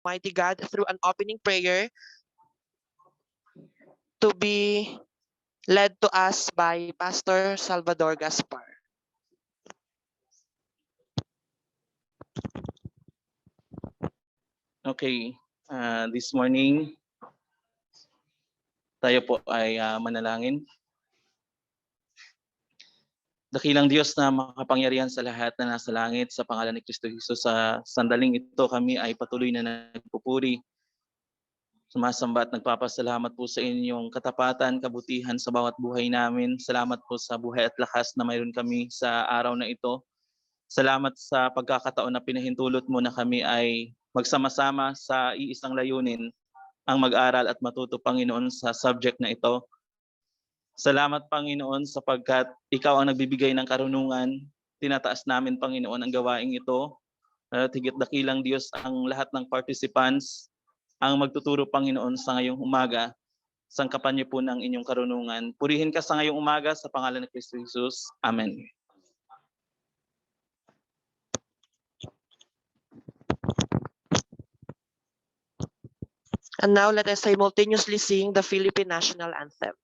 Almighty God through an opening prayer to be led to us by Pastor Salvador Gaspar. Okay, this morning tayo po ay manalangin. Dakilang Diyos na makapangyarihan sa lahat na nasa langit, sa pangalan ni Kristo Jesus, sa sandaling ito kami ay patuloy na nagpupuri, sumasamba at nagpapasalamat po sa inyong katapatan, kabutihan sa bawat buhay namin. Salamat po sa buhay at lakas na mayroon kami sa araw na ito. Salamat sa pagkakataon na pinahintulot mo na kami ay magsama-sama sa iisang layunin, ang mag-aral at matuto, Panginoon, sa subject na ito. Salamat, Panginoon, sapagkat ikaw ang nagbibigay ng karunungan. Tinataas namin, Panginoon, ang gawaing ito. At higit dakilang Diyos, ang lahat ng participants ang magtuturo, Panginoon, sa ngayong umaga. Sangkapan niyo po ng inyong karunungan. Purihin ka sa ngayong umaga sa pangalan ni Kristo Jesus. Amen. And now let us simultaneously sing the Philippine National Anthem.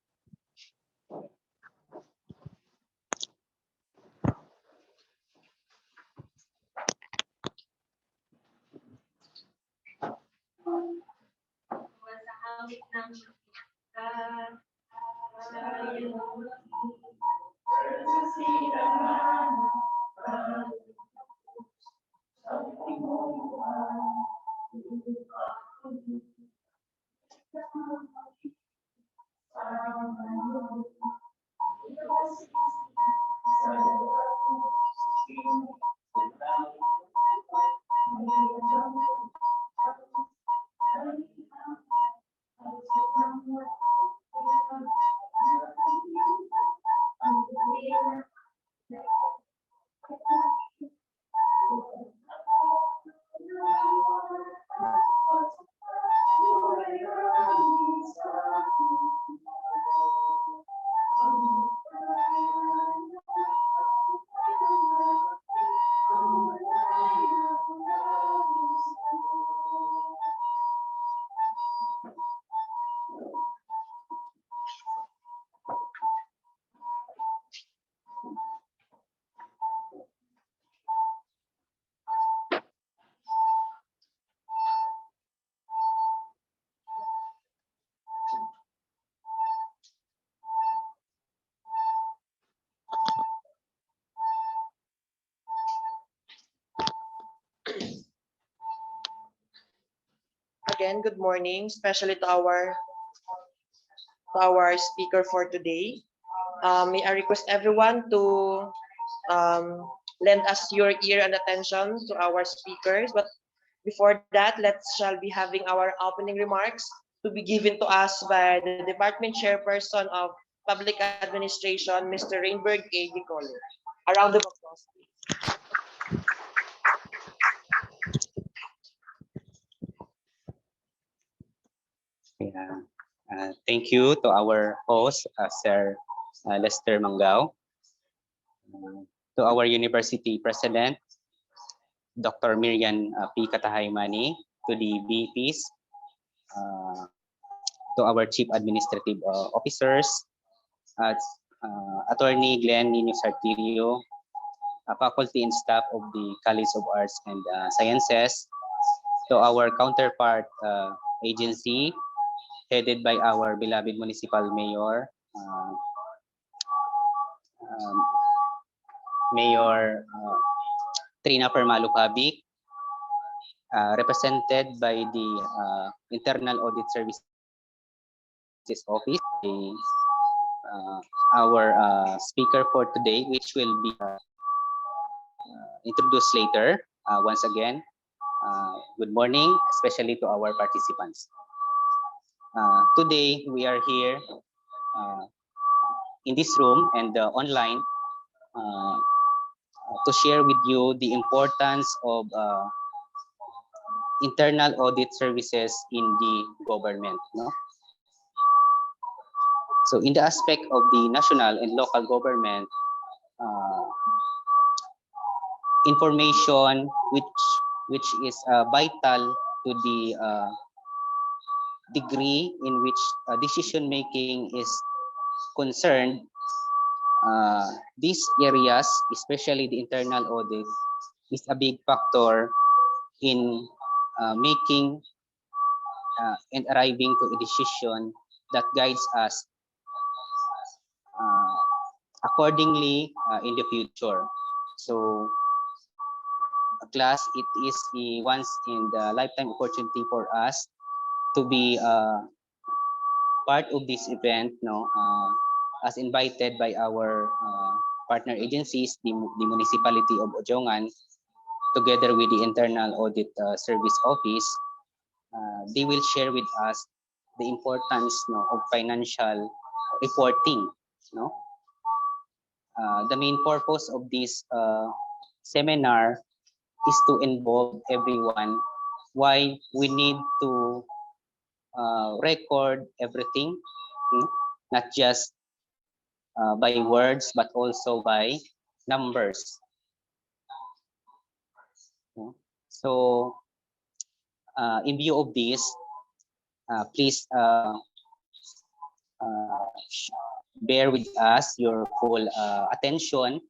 Again, good morning, especially to our speaker for today. May I request everyone to lend us your ear and attention to our speakers. But before that, shall be having our opening remarks to be given to us by the Department Chairperson of Public Administration, Mr. Rainberg A. Gicole. A round of applause, please. Thank you to our host, Sir Lester Mangao, to our university president, Dr. Miriam P. Katahaymani, to the VPs, to our chief administrative officers, Attorney Glenn Nino Sartilio, faculty and staff of the College of Arts and Sciences, to our counterpart agency, headed by our beloved municipal mayor, Mayor Trina Permalucabic, represented by the Internal Audit Services Office, our speaker for today, which will be introduced later. Once again, good morning, especially to our participants. Today, we are here in this room and online to share with you the importance of internal audit services in the government. No? So in the aspect of the national and local government, information which is vital to to the degree in which decision making is concerned, these areas, especially the internal audit, is a big factor in making and arriving to a decision that guides us accordingly in the future. So, class, it is a once in the lifetime opportunity for us to be part of this event, no, as invited by our partner agencies, the municipality of Odiongan, together with the Internal Audit Service Office. They will share with us the importance, no, of financial reporting. No, the main purpose of this seminar is to involve everyone why we need to record everything, not just by words but also by numbers. So in view of this, please bear with us your full attention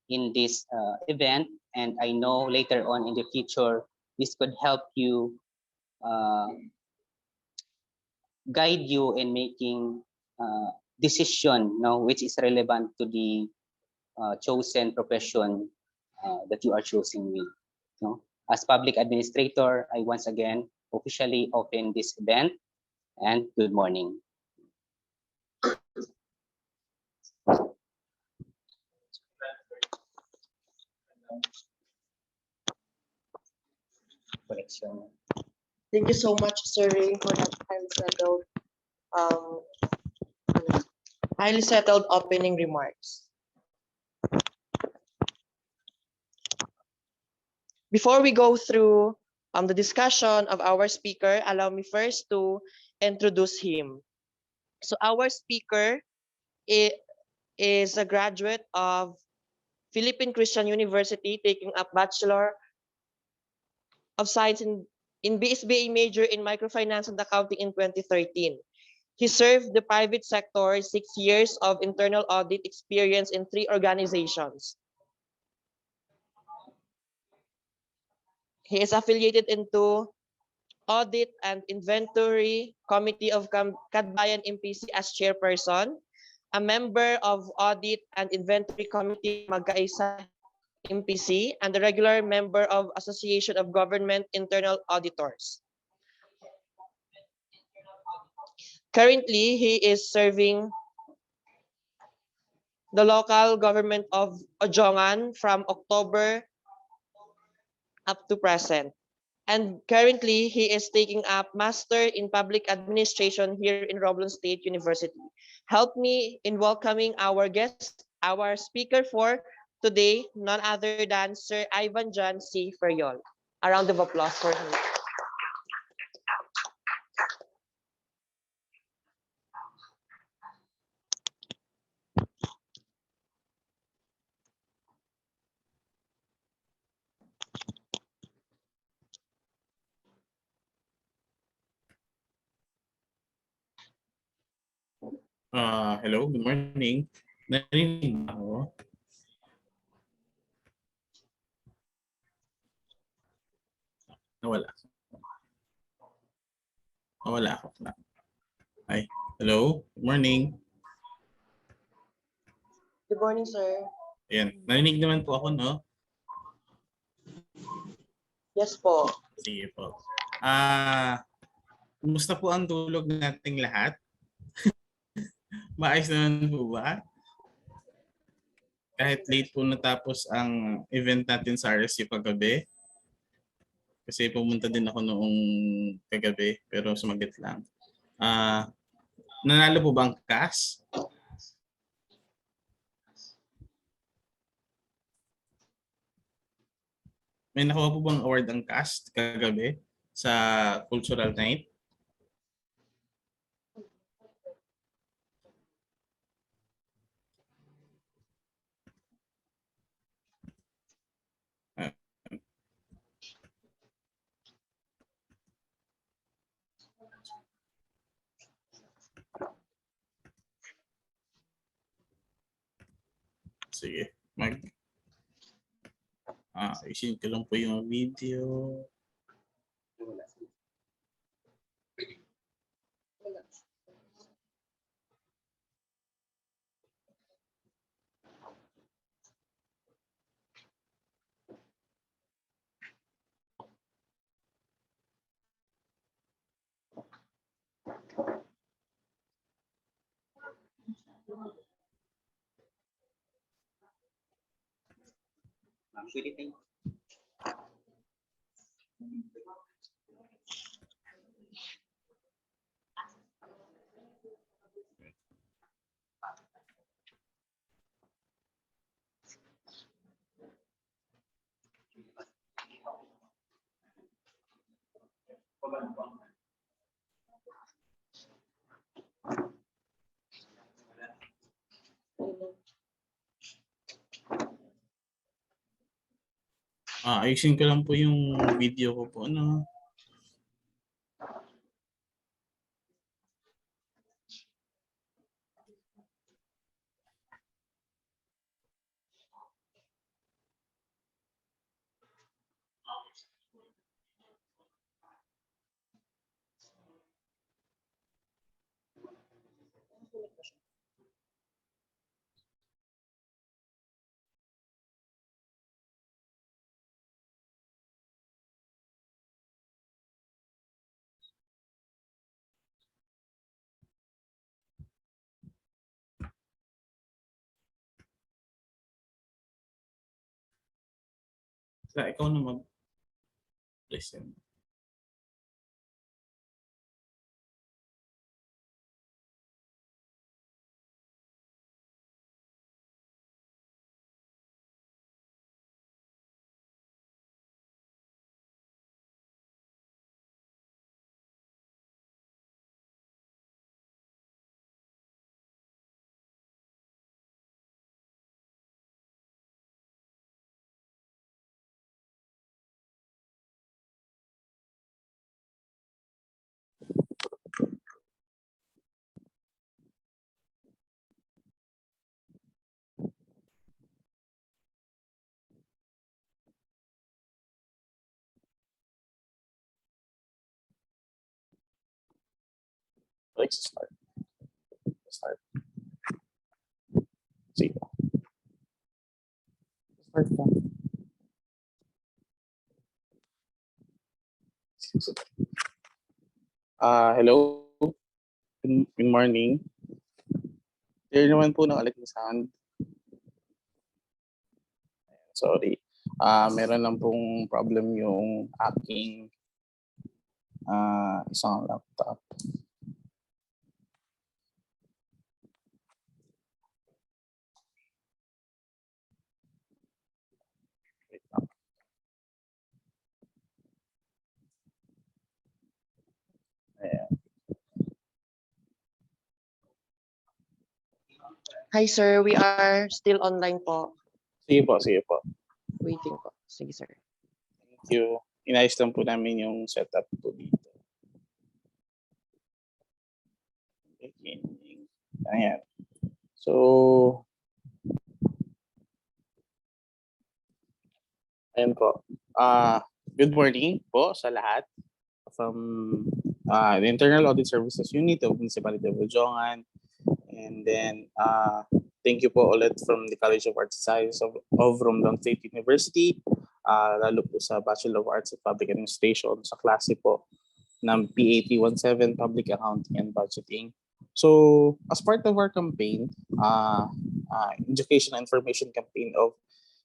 in this event, and I know later on in the future this could help you guide you in making decision, no, which is relevant to the chosen profession that you are choosing with. No? As public administrator, I once again officially open this event, and good morning. Correction. Thank you so much, Sir Ray, for that um, highly settled opening remarks. Before we go through the discussion of our speaker, allow me first to introduce him. So our speaker is a graduate of Philippine Christian University, taking up Bachelor of Science in BSBA major in Microfinance and Accounting in 2013. He served the private sector 6 years of internal audit experience in 3 organizations. He is affiliated into Audit and Inventory Committee of Kadbayan MPC as chairperson, a member of Audit and Inventory Committee Magkaisa MPC, and a regular member of Association of Government Internal Auditors. Currently, he is serving the local government of Odiongan from October up to present. And currently, he is taking up Master in Public Administration here in Roblon State University. Help me in welcoming our guest, our speaker for today, none other than Sir Ivan John C. Ferriol. A round of applause for him. Hello, good morning. Narinig ba ako? Nawala. Nawala ako. Hi. Hello, good morning. Good morning, sir. Ayan, narinig naman po ako, no? Yes po. Sige po. Kumusta po ang tulog nating lahat? Maayos naman po ba? Kahit late po natapos ang event natin sa RSU kagabi. Kasi pumunta din ako noong kagabi, pero sumagot lang. Nanalo po ba ang CAS? May nakuha po bang award ang CAS kagabi sa Cultural Night? Sige. Isin ko lang po yung video. Ma'am, pwede tayo. Ayusin ko lang po yung video ko po. Ano? Ikaw na mag-present. Let's start. Sige. Start po. Hello. Good morning. Clear naman po ng aling sound. Sorry. Meron lang pong problem yung aking isang laptop. Wait lang. Ayan. Hi sir, we are still online po. Sige po. Waiting po. Sige sir. Thank you. Inayos lang po namin yung setup po dito. Beginning. Ayan. So, ayan po. Good morning po sa lahat from the Internal Audit Services Unit of Municipality of Odiongan. And then, thank you po ulit from the College of Arts and Sciences of Romblon State University, lalo po sa Bachelor of Arts in Public Administration sa klase po ng PAT 17 Public Accounting and Budgeting. So, as part of our campaign, education and information campaign of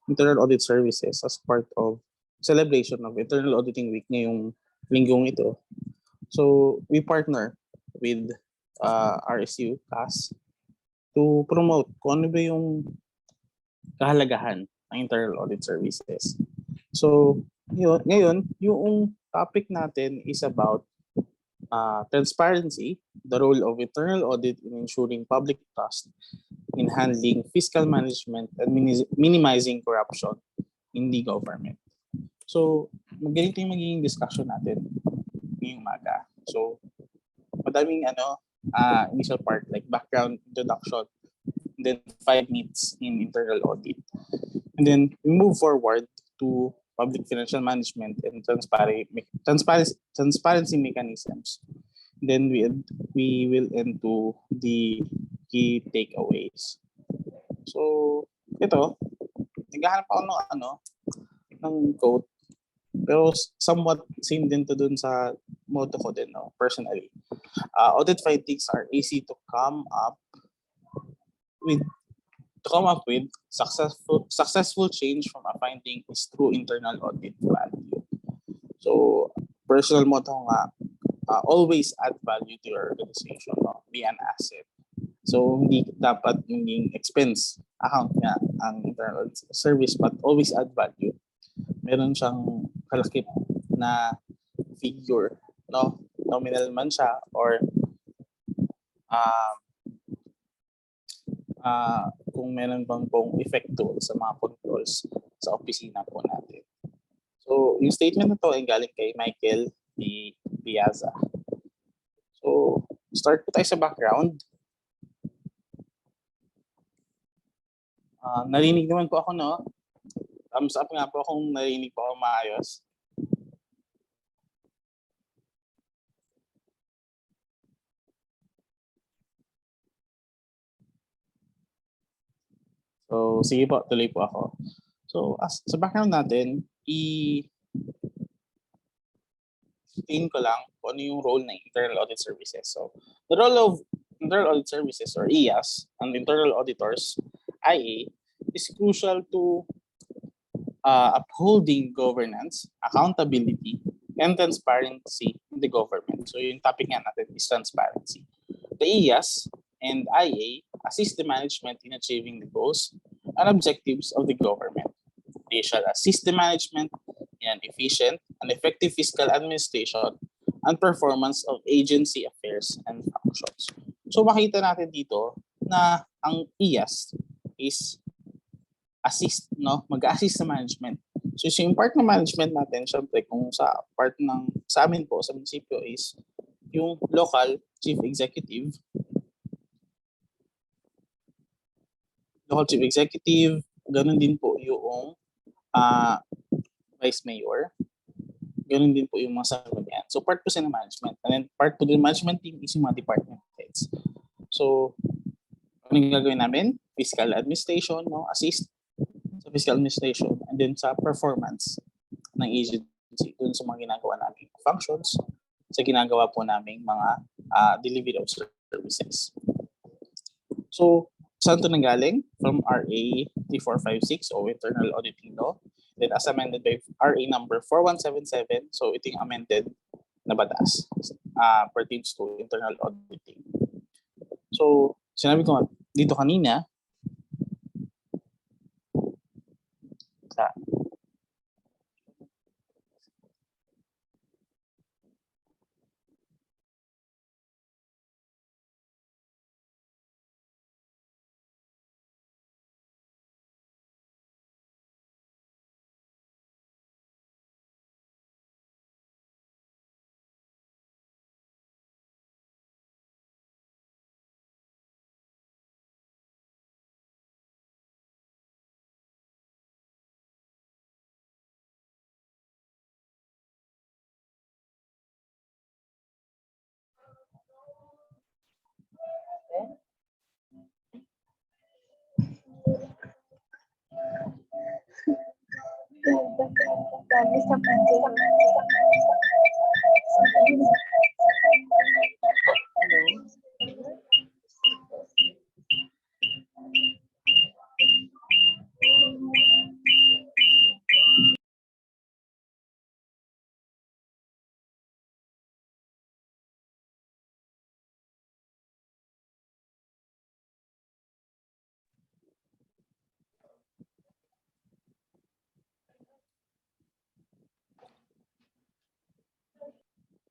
Internal Audit Services as part of celebration of Internal Auditing Week ngayong linggong ito. So, we partner with RSU, CAS, to promote kung ano ba yung kahalagahan ng Internal Audit Services. So, ngayon, yung topic natin is about transparency, the role of internal audit in ensuring public trust in handling fiscal management and minimizing corruption in the government. So, ganito yung magiging discussion natin ngayong umaga. So, madaming initial part like background introduction and then 5 meets in internal audit. And then we move forward to public financial management and transparency mechanisms. Then we will end to the key takeaways. So ito, naghahanap ako ng quote, pero somewhat same din to dun sa motto ko din, no, personally. Audit findings are easy to come up with. Successful change from a finding is through internal audit value. So personal motto ko nga, always add value to your organization, no? Be an asset. So hindi dapat yung expense account nga ang internal service, but always add value. Meron siyang kalakip na figure, no? Nominal man siya or kung meron bang pong epekto sa mga controls sa opisina po natin. So, yung statement na to ay galing kay Michael Piazza. So, start po tayo sa background. Narinig naman po ako, no? Thumbs up nga po kung narinig po ako maayos. So, sige po, tuloy po ako. So, sa background natin, i-explain ko lang kung ano yung role ng Internal Audit Services. So, the role of Internal Audit Services or IAS and Internal Auditors, IA, is crucial to upholding governance, accountability, and transparency in the government. So, yung topic nga natin is transparency. The IAS and IA assist the management in achieving the goals and objectives of the government. They shall assist the management in an efficient and effective fiscal administration and performance of agency affairs and functions. So makita natin dito na ang IAS is assist, no? Mag-assist sa management. So yung part ng management natin, syempre kung sa part ng sa amin po sa munisipyo is yung local chief executive, ganun din po yung vice mayor, ganun din po yung mga saramihan. So part po sa management. And then part po din management team is yung mga department heads. So ano yung gagawin namin? Fiscal administration, no? Assist sa fiscal administration, and then sa performance ng agency dun sa mga ginagawa namin functions, sa ginagawa po namin mga delivery of services. So saan ito nanggaling? From RA 3456 o Internal Auditing Law. Then as amended by RA number 4177. So ito yung amended na batas. Pertains to internal auditing. So sinabi ko dito kanina,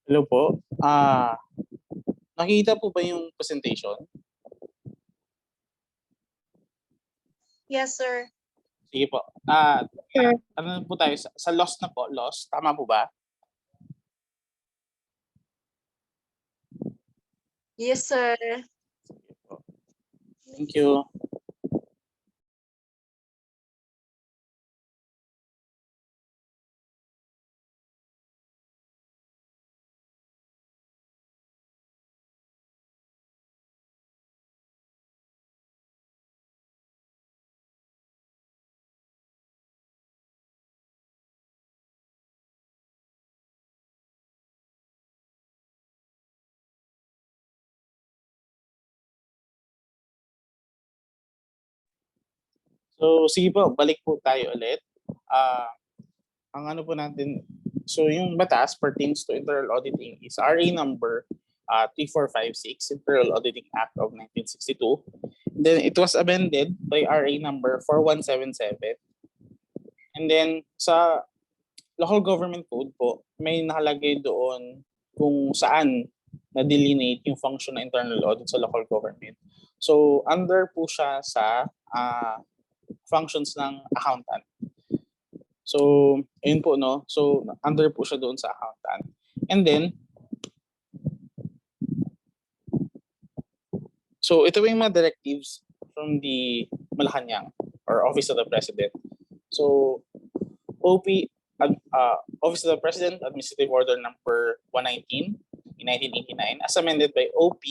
hello po. Nakikita po ba yung presentation? Yes, sir. Sige po. Ano po tayo? Sa loss na po. Loss. Tama po ba? Yes, sir. Thank you. So sige po, balik po tayo ulit. Ang ano po natin, so yung batas pertains to internal auditing is RA number 3456, Internal Auditing Act of 1962. Then it was amended by RA number 4177. And then sa local government code po, may nakalagay doon kung saan na-delineate yung function ng internal audit sa local government. So under po siya sa functions ng accountant. So ayun po, no? So under po siya doon sa accountant. And then so ito yung mga directives from the Malacanang or Office of the President. So OP Office of the President Administrative Order number 119 in 1989 as amended by OP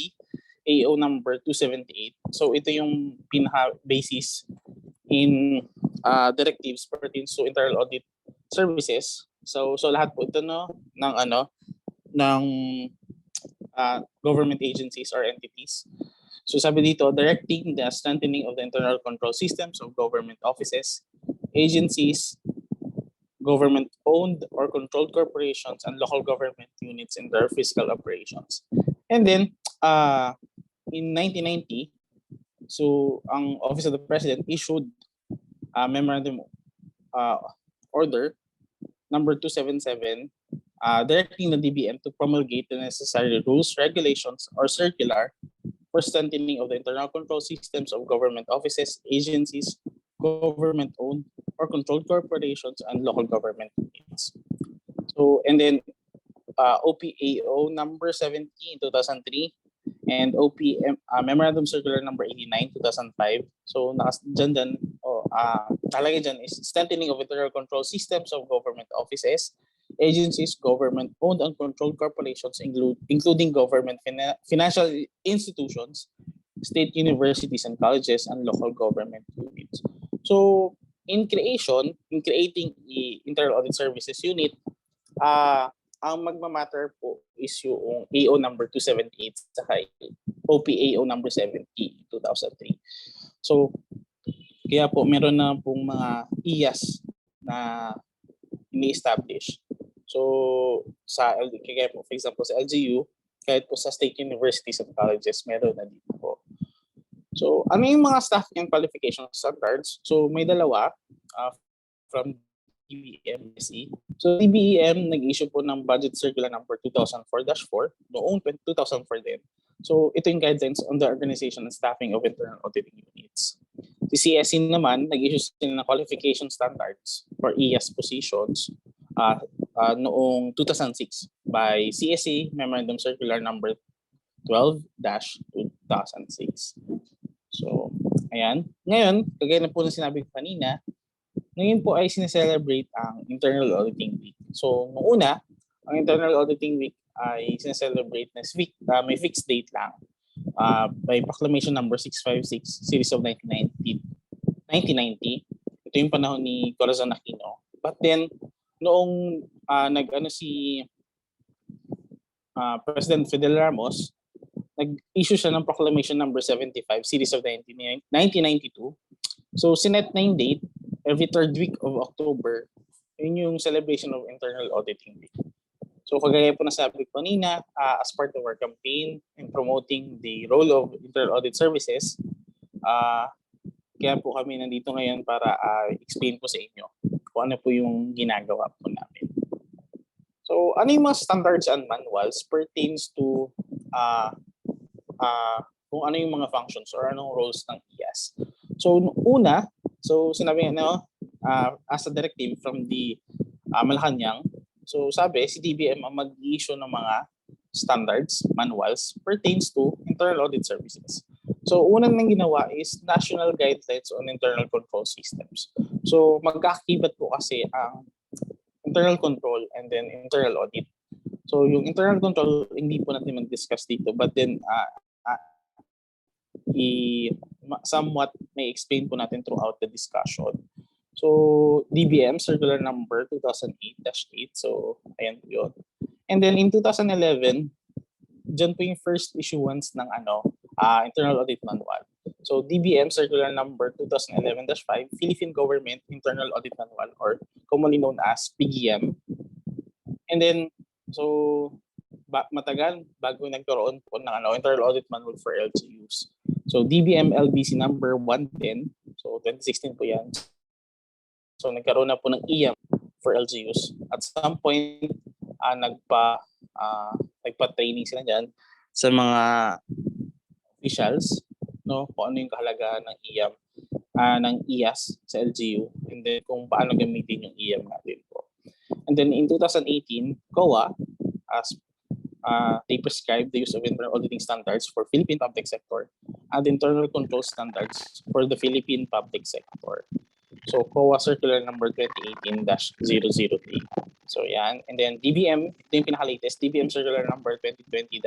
AO number 278. So ito yung pinaka-basis in directives pertains to internal audit services. So lahat po ito, no, ng government agencies or entities. So sabi dito, directing the strengthening of the internal control systems of government offices, agencies, government-owned or controlled corporations, and local government units in their fiscal operations. And then, in 1990, so ang Office of the President issued a memorandum order number 277, directing the DBM to promulgate the necessary rules, regulations, or circular for strengthening of the internal control systems of government offices, agencies, government-owned or controlled corporations, and local government units. So, and then OPAO number 70 in 2003 and OPM Memorandum Circular number 89 2005. So nakalagay dyan is strengthening of internal control systems of government offices, agencies, government-owned and controlled corporations, including government financial institutions, state universities and colleges, and local government units. So in creating the Internal Audit Services Unit, ang magmamatter po is yung AO number 278 saka OPAO number 70 2003. So kaya po meron na pong mga IAS na ini-establish. So sa kaya po for example sa LGU, kahit po sa state universities and colleges meron na dito po. So ano yung mga staff and qualification standards? So may dalawa from DBM-SE. So DBEM nag-issue po ng Budget Circular number 2004-4 noong 2004 din. So ito yung guidelines on the organization and staffing of internal auditing units. Si CSE naman nag-issue sila ng qualification standards for IAS positions noong 2006 by CSE Memorandum Circular number 12-2006. So, ayan. Ngayon, kagaya na po na sinabi ko kanina, ngayon po ay sineselebrate ang Internal Auditing Week. So, noong una, ang Internal Auditing Week ay sineselebrate na may fixed date lang by Proclamation number 656, Series of 1990. Ito yung panahon ni Corazon Aquino. But then, noong si President Fidel Ramos, nag-issue siya ng Proclamation number 75, Series of 1992. So, sinet na yung date, every third week of October, yun yung celebration of Internal Auditing Week. So, kagaya po nasabi ko kanina, as part of our campaign in promoting the role of Internal Audit Services, kaya po kami nandito ngayon para explain po sa inyo kung ano po yung ginagawa po namin. So, ano yung mga standards and manuals pertains to kung ano yung mga functions or anong roles ng IAS. So una, sinabi as a directive from the Malacanang, so sabi si DBM ang mag-issue ng mga standards, manuals pertains to internal audit services. So unang nang ginawa is National Guidelines on Internal Control Systems. So magkakakibat po kasi ang internal control and then internal audit. So yung internal control hindi po natin mag-discuss dito, but then somewhat may explain po natin throughout the discussion. So DBM Circular number 2008-8. So ayan po yun. And then in 2011, dyan po yung first issuance ng internal audit manual. So DBM Circular Number 2011-5, Philippine Government Internal Audit Manual, or commonly known as PGM. And then, so matagal bago nagkaroon po ng Internal Audit Manual for LGUs. So DBM LBC number 110, so 2016 po yan. So nagkaroon na po ng IAM for LGUs. At some point, nagpa-training sila dyan sa mga officials, no, kung ano yung kahalagaan ng IAM, ng IAS sa LGU, and then kung paano gamitin yung IAM natin po. And then in 2018, COA, as they prescribed the use of internal auditing standards for Philippine public sector and internal control standards for the Philippine public sector. So COA Circular Number 2018-003. So yan. And then DBM, ito yung pinaka-latest, DBM Circular Number 2020-8,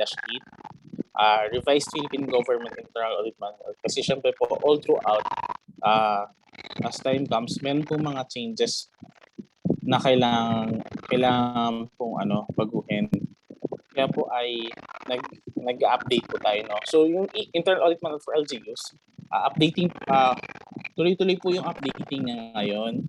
Revised Philippine Government Internal Audit Manual. Kasi syempre po, all throughout, as time comes, meron po mga changes na kailangan pong baguhin. Kaya po ay nag-update po tayo, no. So yung Internal Audit Manual for LGUs, updating, tuloy-tuloy po yung updating niya ngayon.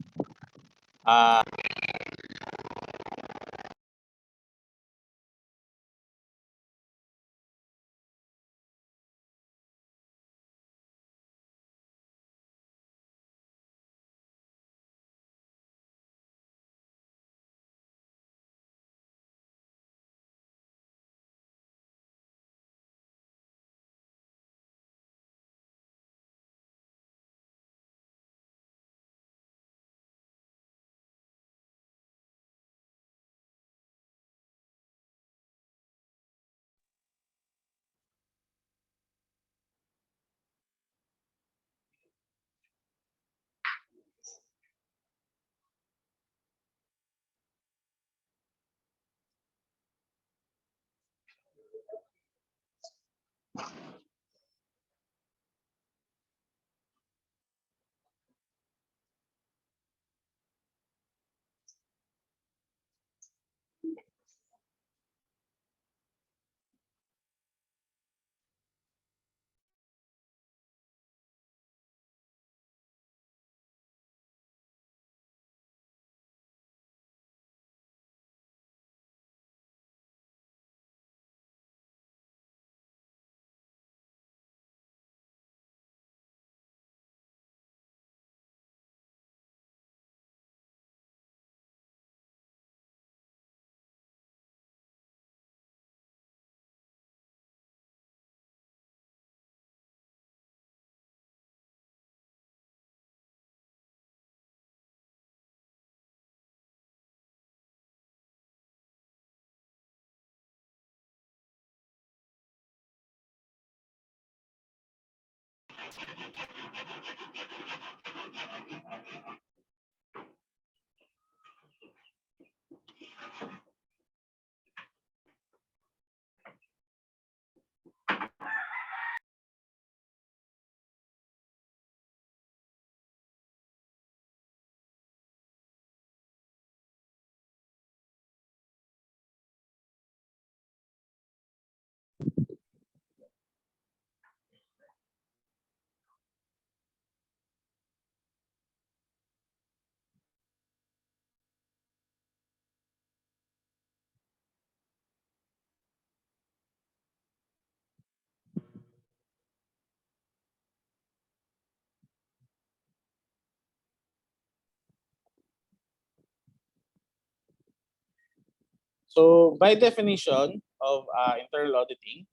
So by definition of internal auditing,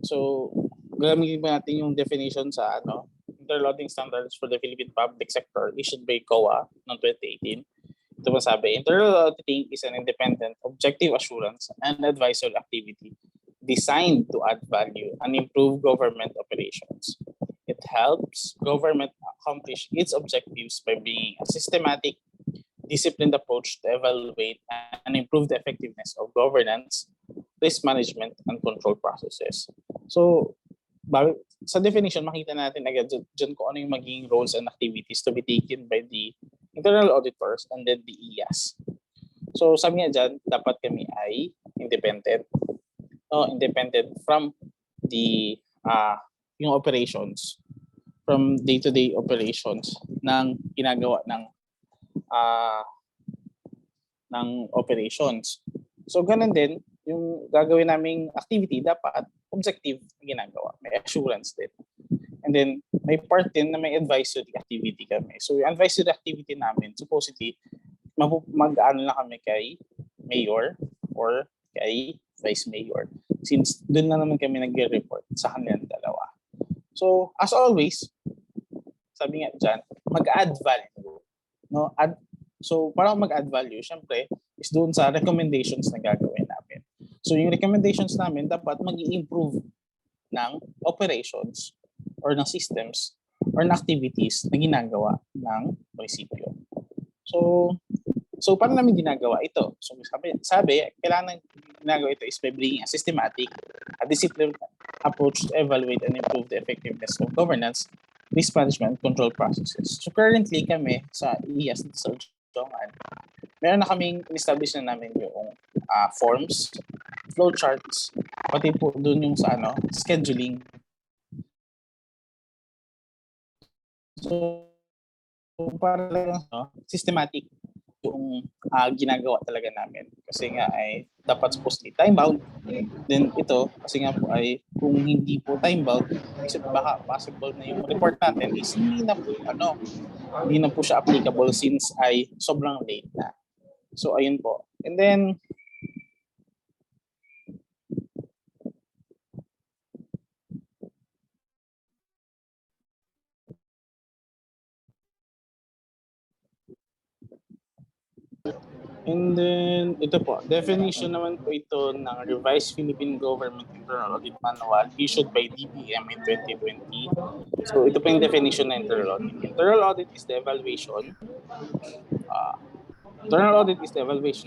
so gamitin ba natin yung definition sa internal auditing standards for the Philippine public sector issued by COA noong 2018. Ito masabi, internal auditing is an independent, objective assurance and advisory activity designed to add value and improve government operations. It helps government accomplish its objectives by bringing a systematic, disciplined approach to evaluate and improve the effectiveness of governance, risk management, and control processes. So, sa definition, makita natin agad dyan kung ano yung magiging roles and activities to be taken by the internal auditors and then the IAS. So, sabi nga dyan, dapat kami ay independent. Independent from the yung operations from day-to-day operations ng ginagawa ng operations. So ganun din, yung gagawin naming activity dapat objective na ginagawa. May assurance din. And then may part din na may advisory activity kami. So yung advisory activity namin, supposedly, mag-ano lang kami kay mayor or kay vice mayor. Since doon na naman kami nagre-report sa kanilang dalawa. So as always, sabi nga dyan, mag-add value. No? So para mag-add value, syempre, is doon sa recommendations na gagawin namin. So yung recommendations namin dapat mag-i-improve ng operations or ng systems or ng activities na ginagawa ng munisipyo. So paano namin ginagawa ito? So sabi kailangan ginagawa ito is by bringing a systematic, a disciplined approach to evaluate and improve the effectiveness of governance, risk management, control processes. So currently kami sa IAS sa Odiongan, meron na kaming establish na namin yung forms, flowcharts, pati po doon yung sa scheduling. So para lang systematic yung ginagawa talaga namin. Kasi nga ay dapat supposedly time-bound. Then ito, kasi nga po ay kung hindi po time-bound, kasi baka possible na yung report natin is hindi na po siya applicable since ay sobrang late na. So ayun po. And then, ito po, definition naman po ito ng Revised Philippine Government Internal Audit Manual issued by DBM in 2020. So ito po yung definition ng internal audit. Internal audit is the evaluation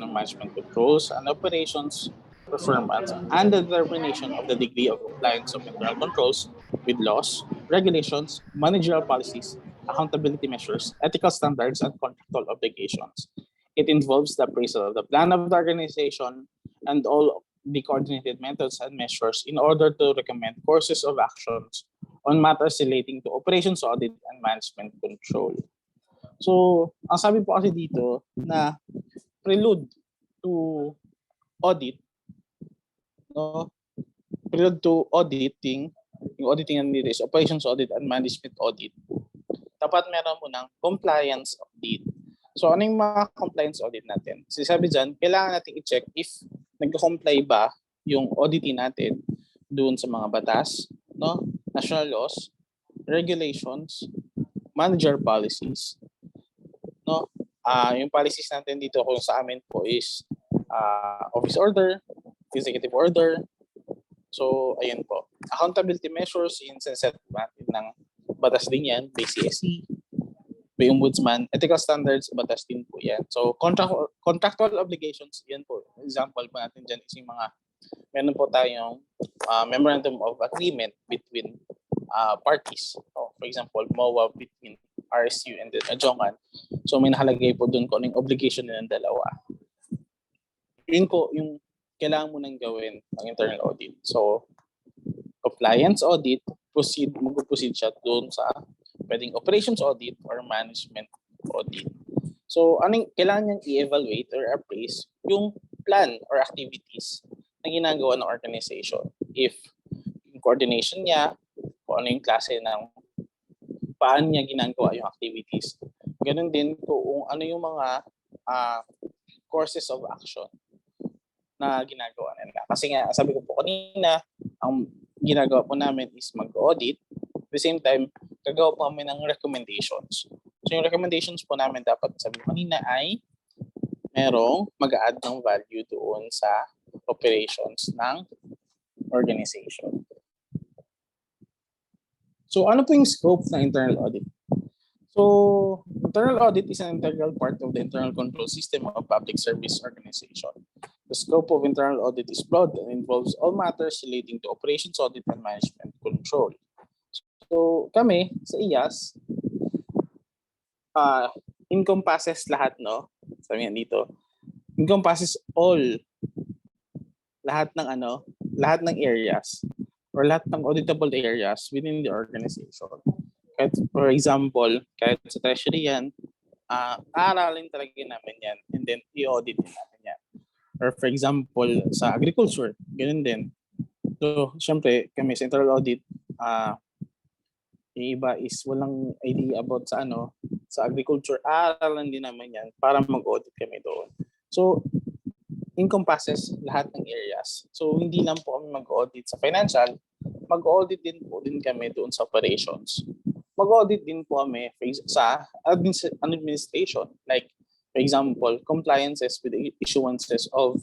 of management controls and operations performance and the determination of the degree of compliance of internal controls with laws, regulations, managerial policies, accountability measures, ethical standards, and contractual obligations. It involves the appraisal of the plan of the organization and all the coordinated methods and measures in order to recommend courses of actions on matters relating to operations audit and management control. So, ang sabi po kasi dito na prelude to audit, prelude to auditing, yung auditing nandito is operations audit and management audit. Dapat meron mo ng compliance audit. So ano yung mga compliance audit natin? Sabi dyan, kailangan natin i-check if nag-comply ba yung auditing natin doon sa mga batas, national laws, regulations, manager policies. Yung policies natin dito kung sa amin po is office order, executive order. So ayun po. Accountability measures in set natin ng batas din yan, by CSE. By Ombudsman, ethical standards, batas din po yan. So, contractual obligations, yan po. Example po natin dyan is yung mga, meron po tayong memorandum of agreement between parties. So, for example, MOA between RSU and the Odiongan. So, may nakalagay po dun kung anong obligation nila ng dalawa. Yun po yung kailangan mo nang gawin ng internal audit. So, compliance audit, mag-proceed siya doon sa pwedeng operations audit or management audit. So, anong kailangan niyang i-evaluate or appraise yung plan or activities na ginagawa ng organization. If yung coordination niya, kung ano yung klase ng paano niya ginagawa yung activities. Ganun din kung ano yung mga courses of action na ginagawa nila. Kasi nga, sabi ko po kanina, ang ginagawa po namin is mag-audit. At the same time, gagawa po kami ng recommendations. So yung recommendations po namin dapat, sabi ko kanina, ay merong mag-add ng value doon sa operations ng organization. So ano po yung scope ng internal audit? So internal audit is an integral part of the internal control system of a public service organization. The scope of internal audit is broad and involves all matters relating to operations audit and management control. So kami sa IAS, encompasses lahat, sabi nga dito, encompasses lahat ng areas or lahat ng auditable areas within the organization. Kahit, for example, kahit sa treasury yan, aaralin talaga namin yan and then i-audit din namin yan. Or for example, sa agriculture, ganun din. So, syempre, kami sa internal audit, yung iba is walang idea about sa sa agriculture, aaralan din naman yan para mag-audit kami doon. So, encompasses lahat ng areas. So, hindi lang po kami mag-audit sa financial, mag-audit din po din kami doon sa operations. Mag-audit din po kami sa administration, like, for example, compliances with the issuances of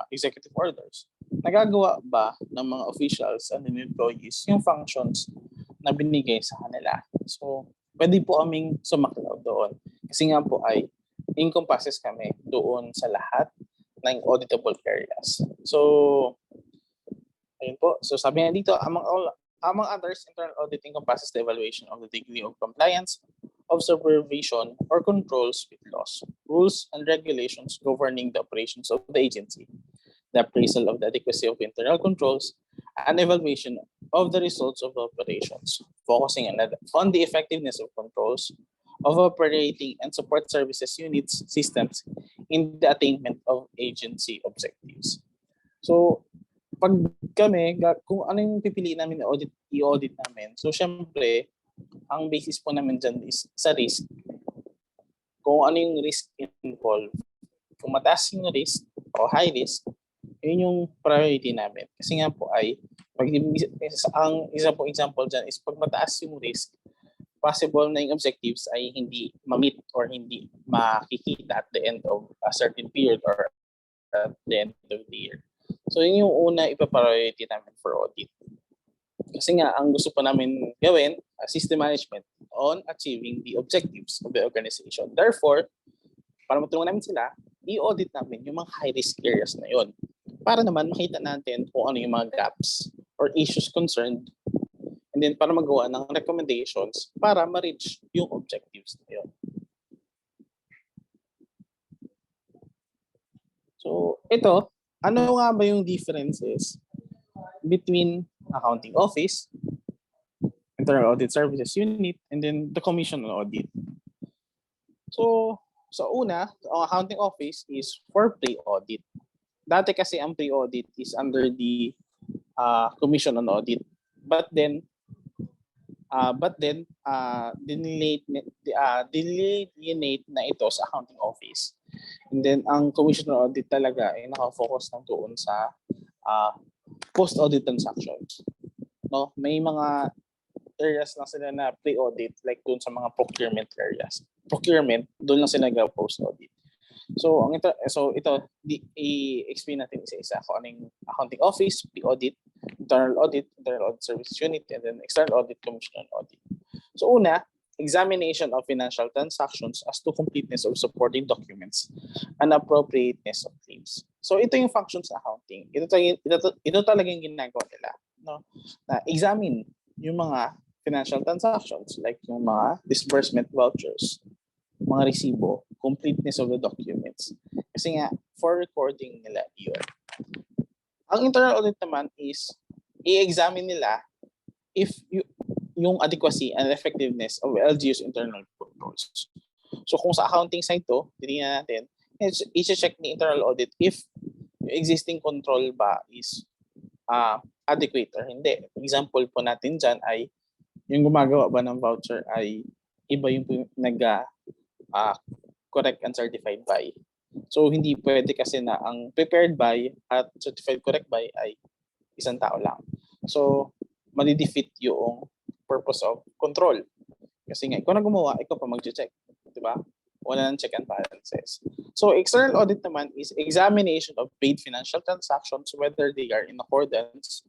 executive orders. Nagagawa ba ng mga officials and employees yung functions na binigay sa kanila? So, pwede po kaming sumaklaw doon. Kasi nga po ay encompasses kami doon sa lahat ng auditable areas. So, ayun po. So, sabi nga dito, among others, internal audit encompasses the evaluation of the degree of compliance, of supervision, or controls with laws, rules, and regulations governing the operations of the agency, the appraisal of the adequacy of internal controls, and evaluation of the results of operations, focusing on the effectiveness of controls, of operating and support services units, systems, in the attainment of agency objectives. So, pag kami, kung ano yung pipiliin namin na i-audit namin, so syempre, ang basis po namin dyan is sa risk. Kung ano yung risk involved. Kung mataas yung risk o high risk, yun yung priority namin. Kasi nga po ay, ang isa po example dyan is pag mataas yung risk, possible na yung objectives ay hindi ma-meet or hindi makikita at the end of a certain period or at the end of the year. So yun yung una ipa-priority namin for audit. Kasi nga, ang gusto po namin gawin, system management on achieving the objectives of the organization. Therefore, para matulungan namin sila, i-audit namin yung mga high-risk areas na yun. Para naman makita natin kung ano yung mga gaps or issues concerned. And then para magawa ng recommendations para ma-reach yung objectives na yun. So, ito, ano nga ba yung differences between accounting office, internal audit services unit, and then the commission on audit? So una, ang accounting office is for pre-audit. Dati kasi ang pre-audit is under the commission on audit. But then delineate na ito sa accounting office. And then ang commission on audit talaga ay naka-focus lang doon sa post-audit transactions. No, may mga areas lang sila na pre-audit, like doon sa mga procurement areas. Procurement, doon lang sila nagawa post-audit. So ito i-explain natin isa-isa kung ano yung accounting office, pre-audit, internal audit service unit, and then external audit, commission on audit. So una, examination of financial transactions as to completeness of supporting documents and appropriateness of claims. So ito yung functions ng accounting. Ito talaga yung ginagawa nila, no? Na examine yung mga financial transactions like yung mga disbursement vouchers, mga resibo, completeness of the documents. Kasi nga, for recording nila yun. Ang internal audit naman is i-examine nila if yung adequacy and effectiveness of LGU's internal controls. So kung sa accounting side to, titingnan natin, i-check ni internal audit if yung existing control ba is adequate or hindi. Example po natin dyan ay yung gumagawa ba ng voucher ay iba yung correct and certified by. So hindi pwede kasi na ang prepared by at certified correct by ay isang tao lang. So madi-defeat yung purpose of control. Kasi nga, ikaw na gumawa, ikaw pa mag-check. Diba? Wala nang check and balances. So, external audit naman is examination of paid financial transactions, whether they are in accordance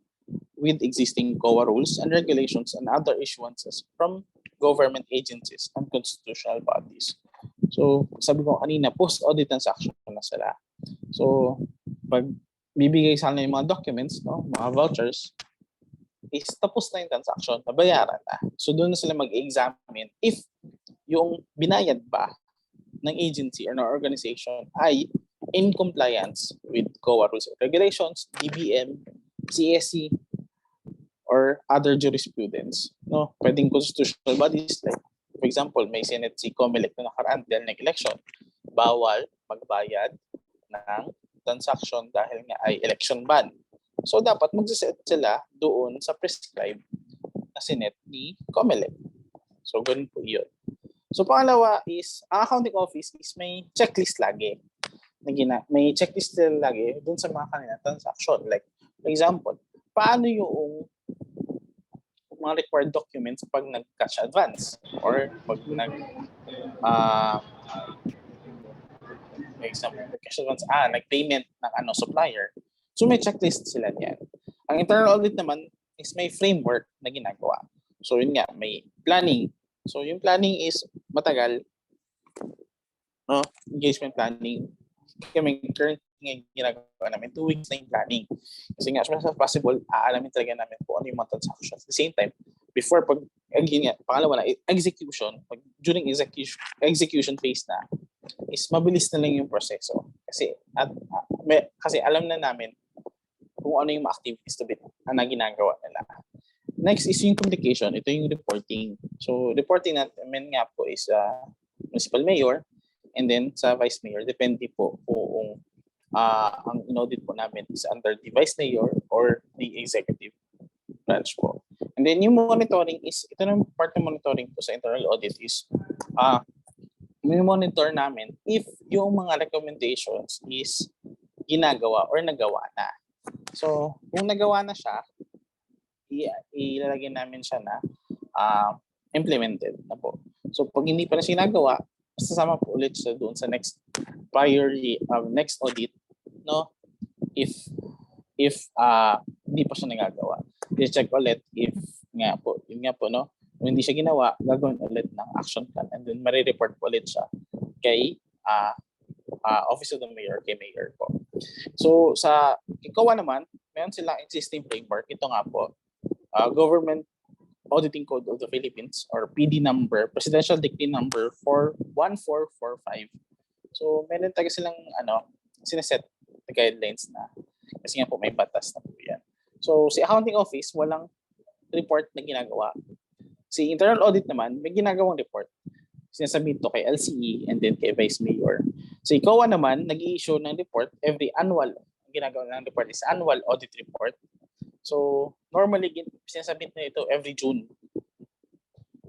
with existing COA rules and regulations and other issuances from government agencies and constitutional bodies. So, sabi ko kanina, post-audit transaction na sila. So, pag bibigay sana yung mga documents, no, mga vouchers, is tapos na yung transaction, nabayaran na. So doon na sila mag-examine if yung binayad ba ng agency or ng organization ay in compliance with COA rules and regulations, DBM, CSC, or other jurisprudence. No, pwedeng constitutional bodies like, for example, may Senate si COMELEC na nakaraan dahil ng election, bawal magbayad ng transaction dahil nga ay election ban. So dapat magsiset sila doon sa prescribed na Senate ni COMELEC. So ganun po yun. So pangalawa is, ang accounting office is may checklist lagi. May checklist sila lagi doon sa mga kanilang transaction. Like, for example, paano yung mga required documents pag nag-cash advance or pag cash advance, nag-payment ng supplier. So may checklist sila niyan. Ang internal audit naman is may framework na ginagawa. So yun nga, may planning. So yung planning is matagal. No? Engagement planning. Kami currently ginagawa namin 2 weeks na yung planning. Kasi nga, as much as possible, aalamin talaga namin kung ano yung mga transactions. At the same time, before pangalawa na, execution, during execution phase na, is mabilis na lang yung proseso. Kasi alam na namin kung ano yung mga activities na ginagawa nila. Next is yung communication. Ito yung reporting. So, reporting natin nga po is municipal mayor, and then sa vice mayor, depende po kung ang in-audit po namin is under the vice mayor or the executive branch po. And then yung monitoring is, ito na part ng monitoring po sa internal audit is, may monitor namin if yung mga recommendations is ginagawa or nagawa na. So, kung nagawa na siya, ilalagay namin siya na implemented na po. So, pag hindi pa na siya nagawa, sasama po ulit siya doon sa next next audit, no? If hindi pa siya nagagawa, i-check ulit if yun nga po, no? Kung hindi siya ginawa, gagawin ulit ng action plan and then mare-report po ulit siya kay Office of the Mayor, kay Mayor po. So sa ikaw naman, meron silang existing framework. Ito nga po, Government Auditing Code of the Philippines or PD number, Presidential Decree number 1445. So meron talaga silang sineset na guidelines na kasi nga po may batas na po yan. So si accounting office walang report na ginagawa. Si internal audit naman may ginagawang report. Sinasubmit to kay LCE and then kay Vice Mayor. So ikaw naman nag-i-issue ng report every annual. Ang ginagawa ng report is annual audit report. So, normally, sinasabit na ito every June.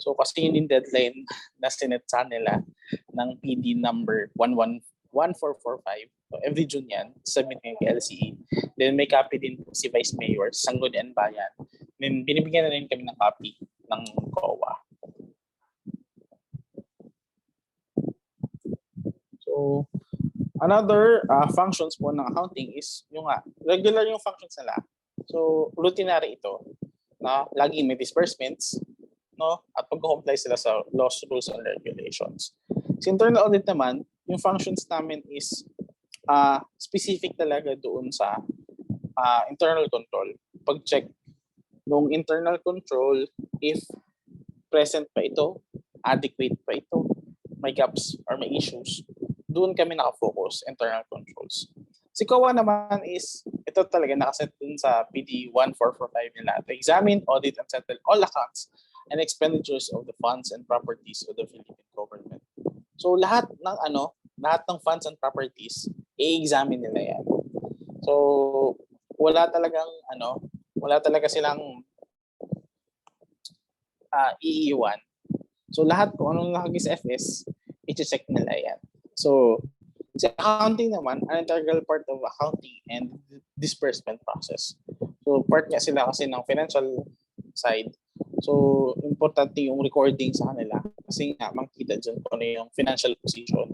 So, kasi yun yung deadline na sinetsa nila ng PD number 1445. So, every June yan, submit ng LCE. Then, may copy din po si Vice Mayor, Sangguniang Bayan. Then, binibigyan na rin kami ng copy ng COA. So, another functions po ng accounting is yung regular yung functions nila. So, routinary ito na lagi may disbursements, no? At pag-comply sila sa laws, rules, and regulations. Sa internal audit naman, yung functions namin is specific talaga doon sa internal control. Pag-check ng internal control if present pa ito, adequate pa ito, may gaps or may issues. Doon kami nakafocus, internal controls. Si COA naman is, ito talaga nakaset dun sa PD 1445 nila to examine, audit, and settle all accounts and expenditures of the funds and properties of the Philippine government. So lahat ng funds and properties, i-examine nila yan. So wala talaga silang iiwan. So lahat kung anong nakagis FS, i-check nila yan. So sa accounting naman, an integral part of accounting and disbursement process. So part nga sila kasi ng financial side. So importante yung recording sa kanila kasi nga makita dyan kung ano yung financial position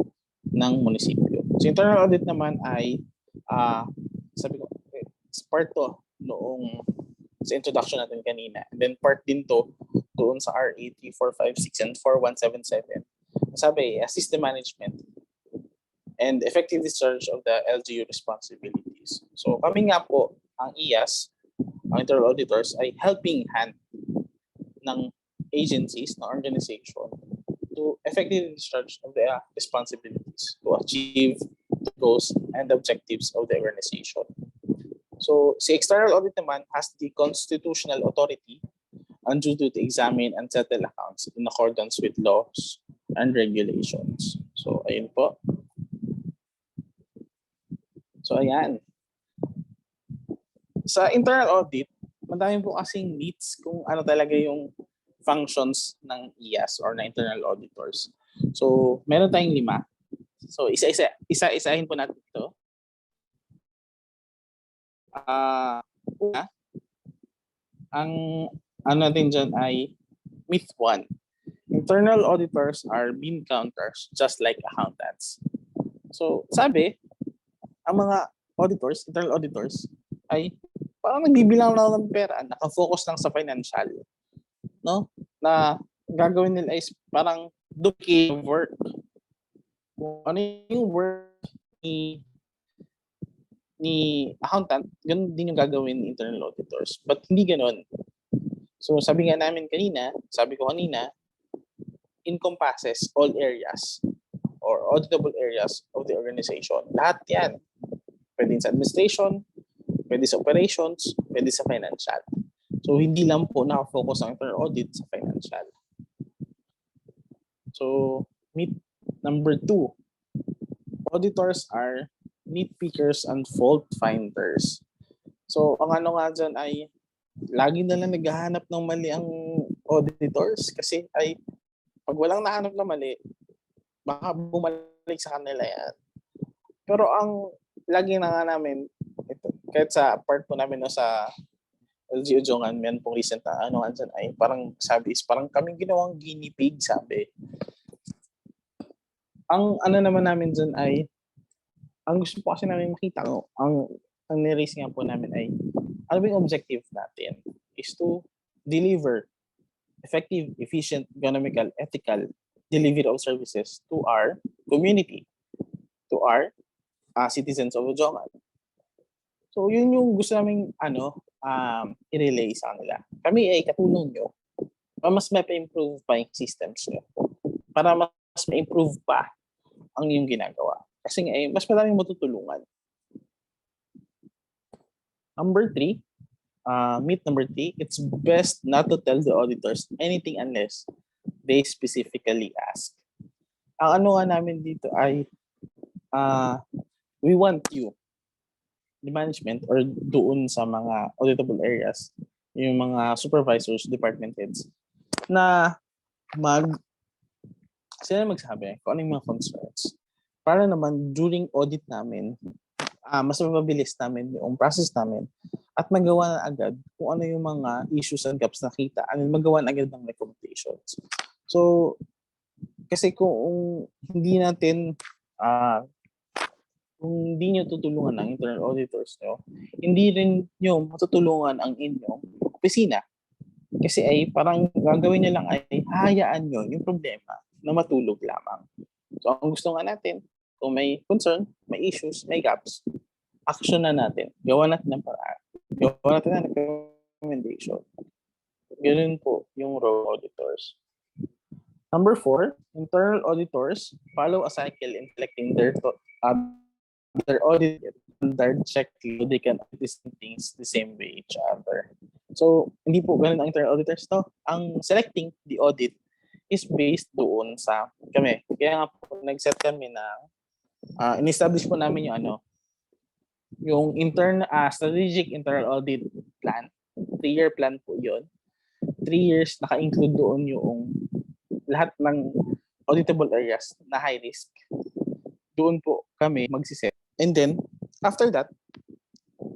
ng munisipyo. So internal audit naman ay sabi ko, part to noong sa introduction natin kanina. And then part din to doon sa RA 3456 and 4177. Sabi, system management and effective discharge of the LGU responsibilities. So kami nga po, ang IAS, ang internal auditors, ay helping hand ng agencies, ng organization to effectively discharge of their responsibilities to achieve the goals and objectives of the organization. So si external audit naman has the constitutional authority and duty to examine and settle accounts in accordance with laws and regulations. So ayun po. So ayan. Sa internal audit, madami po kasing needs kung ano talaga yung functions ng IAS or ng internal auditors. So meron tayong 5. So isa-isahin po natin ito. Una, ang ano natin dyan ay myth 1. Internal auditors are bean counters just like accountants. So sabi, ang mga auditors, internal auditors, ay parang nagbibilang lang ng pera, nakafocus lang sa financial. No? Na gagawin nila is parang duplicate work. Kung ano yung work ni accountant, ganun din yung gagawin ni internal auditors. But hindi ganun. So sabi ko kanina, encompasses all areas or auditable areas of the organization. Lahat yan. Pwede sa administration, pwede sa operations, pwede sa financial. So hindi lang po nakafocus ang internal audit sa financial. So myth number 2, auditors are nitpickers and fault finders. So ang ano nga dyan ay lagi na lang naghahanap ng mali ang auditors kasi ay pag walang nahanap na mali, baka bumalik sa kanila yan. Pero ang lagi na nga namin, ito, kahit sa part po namin no, sa LG Odiongan, meron pong recent na ano nga dyan ay parang sabi is parang kaming ginawang guinea pig sabi. Ang ano naman namin dyan ay ang gusto po kasi namin makita no, ang niraise nga po namin ay ano ba yung objective natin is to deliver effective, efficient, economical, ethical delivery of services to our community, to our citizens of Odiongan. So yun yung gusto namin i-relay sa kanila. Kami ay katulong nyo para mas ma-improve pa yung systems nyo. Para mas ma-improve pa ang yung ginagawa. Kasi mas maraming matutulungan. Myth number 3, it's best not to tell the auditors anything unless they specifically ask. Ang ano nga namin dito ay we want you, the management or doon sa mga auditable areas, yung mga supervisors, department heads, na sila magsabi kung ano yung mga concerns. Para naman during audit namin, mas mabilis namin yung process namin at magawa na agad kung ano yung mga issues and gaps na kita and magawa na agad ng recommendations. So, kasi kung hindi natin, kung hindi nyo tutulungan ng internal auditors nyo, hindi rin nyo matutulungan ang inyong opisina. Kasi ay parang gagawin nyo lang ay hahayaan nyo yung problema na matulog lamang. So, ang gusto nga natin, kung may concern, may issues, may gaps, action na natin. Gawa natin ng paraan. Gawa natin ng recommendation. Ganun po yung role auditors. Number 4, internal auditors follow a cycle in collecting their audit standard checklist so they can audit things the same way each other. So, hindi po ganun ang internal auditors to. Ang selecting the audit is based doon sa kami. Kaya nga po, nag-set kami na in-establish po namin yung strategic internal audit plan. 3-year plan po yun. 3 years, naka-include doon yung lahat ng auditable areas na high risk. Doon po kami magsiset. And then, after that,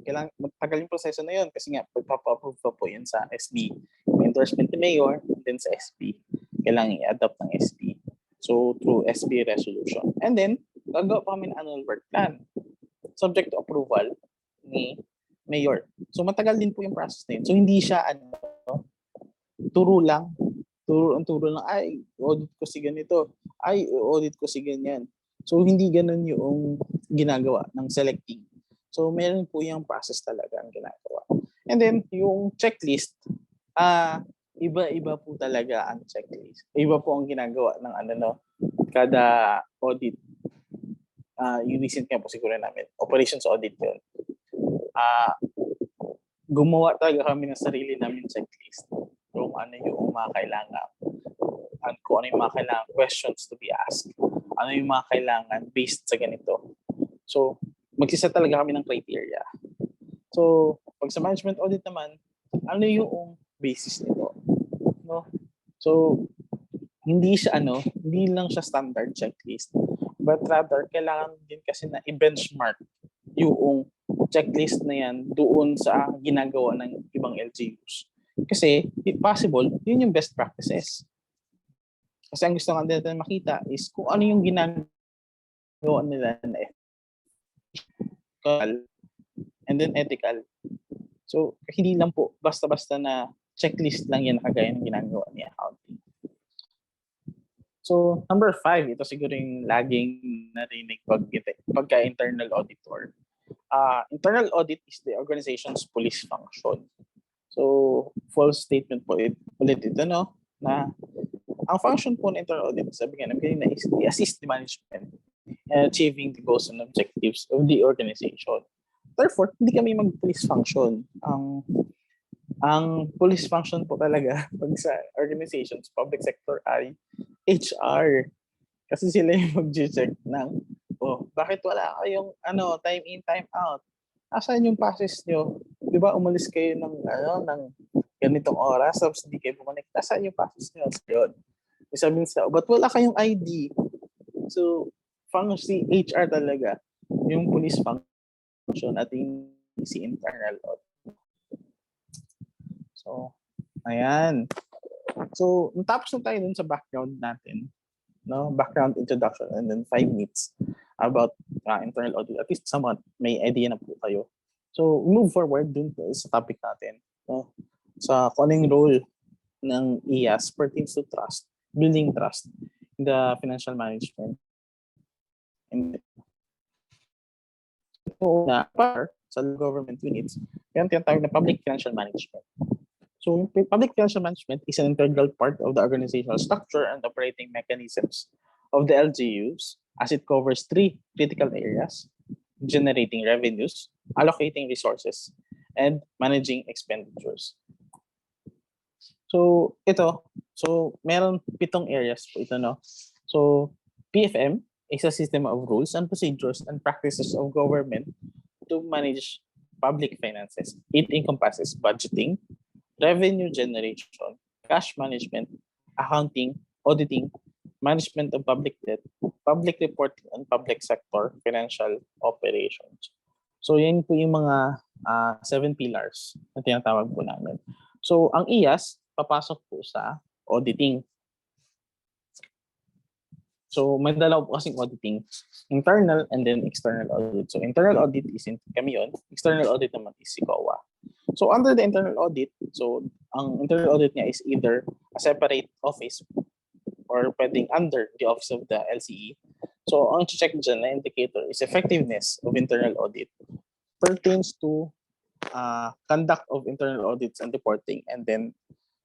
kailangan magtagal yung proseso na yun kasi nga, pagpapa-approve pa po yun sa SB. May endorsement ni Mayor, and then sa SB. Kailangan i-adopt ng SB. So, through SB resolution. And then, gagawa pa kami ng annual work plan. Subject to approval ni Mayor. So, matagal din po yung process na yun. So, hindi siya turo lang. Turo lang, ay, audit ko si ganito. Ay, audit ko si ganyan. So, hindi ganun yung ginagawa ng selecting. So, meron po yung process talaga ang ginagawa. And then, yung checklist, iba-iba po talaga ang checklist. Iba po ang ginagawa ng kada audit. Yung recent nga po siguro namin, operations audit yun. gumawa talaga kami ng sarili namin checklist kung ano yung mga kailangan at kung ano yung mga kailangan questions to be asked. Ano yung mga kailangan based sa ganito. So, magsiset talaga kami ng criteria. So, pag sa management audit naman, ano yung basis nito? No? So, hindi lang siya standard checklist, but rather kailangan din kasi na i-benchmark yung checklist na yan doon sa ginagawa ng ibang LGUs. Kasi, if possible, yun yung best practices. Kasi ang gusto natin makita is kung ano yung ginagawa nila na ethical and then ethical. So, hindi lang po basta-basta na checklist lang yan kagaya ng ginagawa ni accounting. So, number 5, ito siguro yung laging narinig pagka internal auditor. Internal audit is the organization's police function. So, false statement po ulit ito, no? Na ang function po ng internal audit, sabi nga namin na is assist the management in achieving the goals and objectives of the organization. Therefore, hindi kami mag-police function. Ang police function po talaga pag sa organizations, public sector ay HR. Kasi sila yung mag-check ng, bakit wala kayong time in, time out? Asan yung passes nyo? Di ba umalis kayo ng ganitong oras, tapos hindi kayo bumalik. Asan yung passes nyo? So, yun. Sabi nila, but wala kayong ID. So, si HR talaga, yung police function at yung si internal audit. So, ayan. So, natapos na tayo dun sa background natin. No? Background introduction and then 5 minutes about internal audit. At least somewhat may idea na po kayo. So, move forward dun po sa topic natin. No? Sa kung anong role ng IAS pertains to trust, building trust in the financial management. And na sa government units, yan tinatawag na public financial management. So, public financial management is an integral part of the organizational structure and operating mechanisms of the LGUs as it covers 3 critical areas: generating revenues, allocating resources, and managing expenditures. So, meron 7 areas po ito, no? So, PFM is a system of rules and procedures and practices of government to manage public finances. It encompasses budgeting, revenue generation, cash management, accounting, auditing, management of public debt, public reporting, and public sector financial operations. So, yan po yung mga 7 pillars na tinatawag po namin. So, ang IAS, papasok po sa auditing. So, may dalawa po kasing auditing, internal and then external audit. So, internal audit is kami yun. External audit naman is si COA. So, under the internal audit, so, ang internal audit niya is either a separate office or pwedeng under the office of the LCE. So, ang check dyan na indicator is effectiveness of internal audit pertains to conduct of internal audits and reporting, and then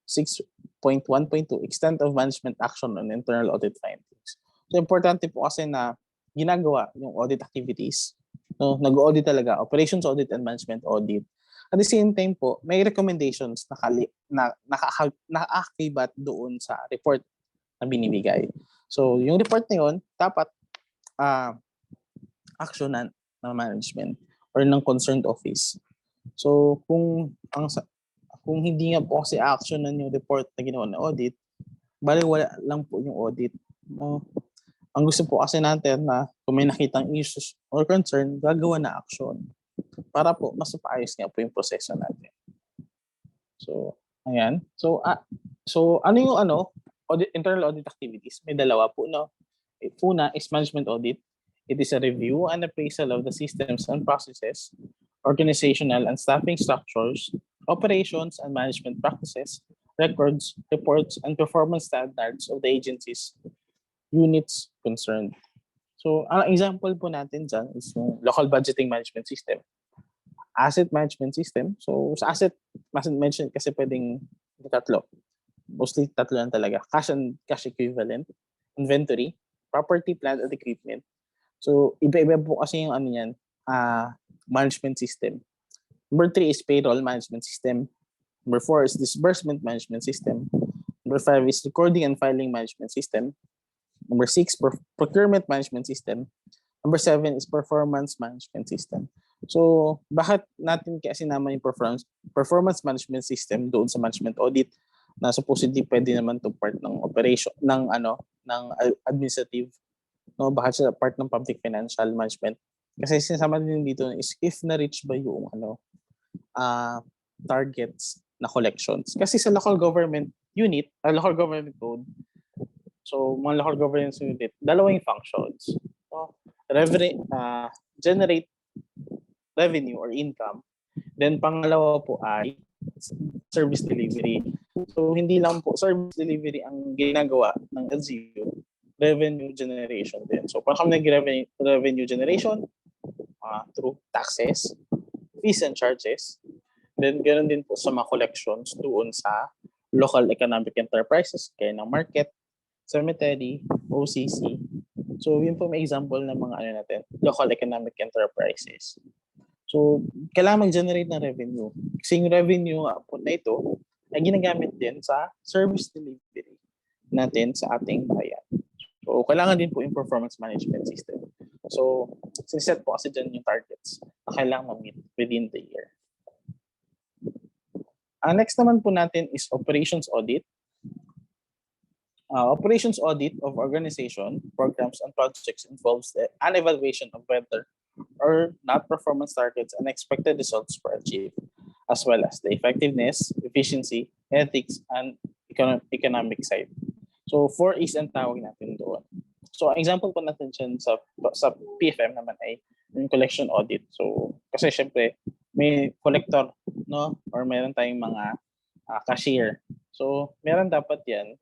6.1.2, extent of management action on internal audit findings. So, importante po kasi na ginagawa yung audit activities. No? Nag-audit talaga, operations audit and management audit. At the same time po, may recommendations na nakaakibat doon sa report na binibigay. So, yung report na yun, dapat actionan ng management or ng concerned office. So, kung hindi nga po kasi actionan yung report na ginawa ng audit, bali wala lang po yung audit. No? Ang gusto po kasi natin na kung may nakitang issues or concern, gagawa na action para po mas maayos nga po yung proseso natin. So, ayan. So ano yung internal audit activities? May dalawa po, no? Una is management audit. It is a review and appraisal of the systems and processes, organizational and staffing structures, operations and management practices, records, reports, and performance standards of the agencies, units concerned. So, ang example po natin dyan is yung local budgeting management system, asset management system. So, sa asset management kasi pwedeng tatlo. Mostly tatlo lang talaga. Cash and cash equivalent, inventory, property, plant, and equipment. So, iba-iba po kasi yung management system. Number 3 is payroll management system. Number 4 is disbursement management system. Number 5 is recording and filing management system. Number 6, procurement management system. Number 7 is performance management system. So, bakit natin kasi naman yung performance management system doon sa management audit na supposedly pwede naman to part ng operation ng administrative, no? Bakit siya part ng public financial management? Kasi sinasama din dito is if na-reach ba yung targets na collections. Kasi sa local government unit, local government code, so mga local government unit, dalawang functions. So, generate revenue or income. Then pangalawa po ay service delivery. So hindi lang po service delivery ang ginagawa ng LGU, revenue generation din. So paano kami nag-revenue generation? Through taxes, fees and charges. Then ganoon din po sa mga collections doon sa local economic enterprises, kaya ng market, cemetery, OCC. So yun po may example ng mga local economic enterprises. So kailangan mag-generate ng revenue. Kasi yung revenue po na ito ay ginagamit din sa service delivery natin sa ating bayan. So kailangan din po yung performance management system. So sineset po kasi dyan yung targets na kailangan ma-meet within the year. Next naman po natin is operations audit. Operations audit of organization, programs, and projects involves an evaluation of whether or not performance targets and expected results were achieved, as well as the effectiveness, efficiency, ethics, and economic side. So 4E's ang tawag natin doon. So ang example po natin dyan sa PFM naman ay yung collection audit. So kasi syempre may collector, no, or meron tayong mga cashier. So meron dapat yan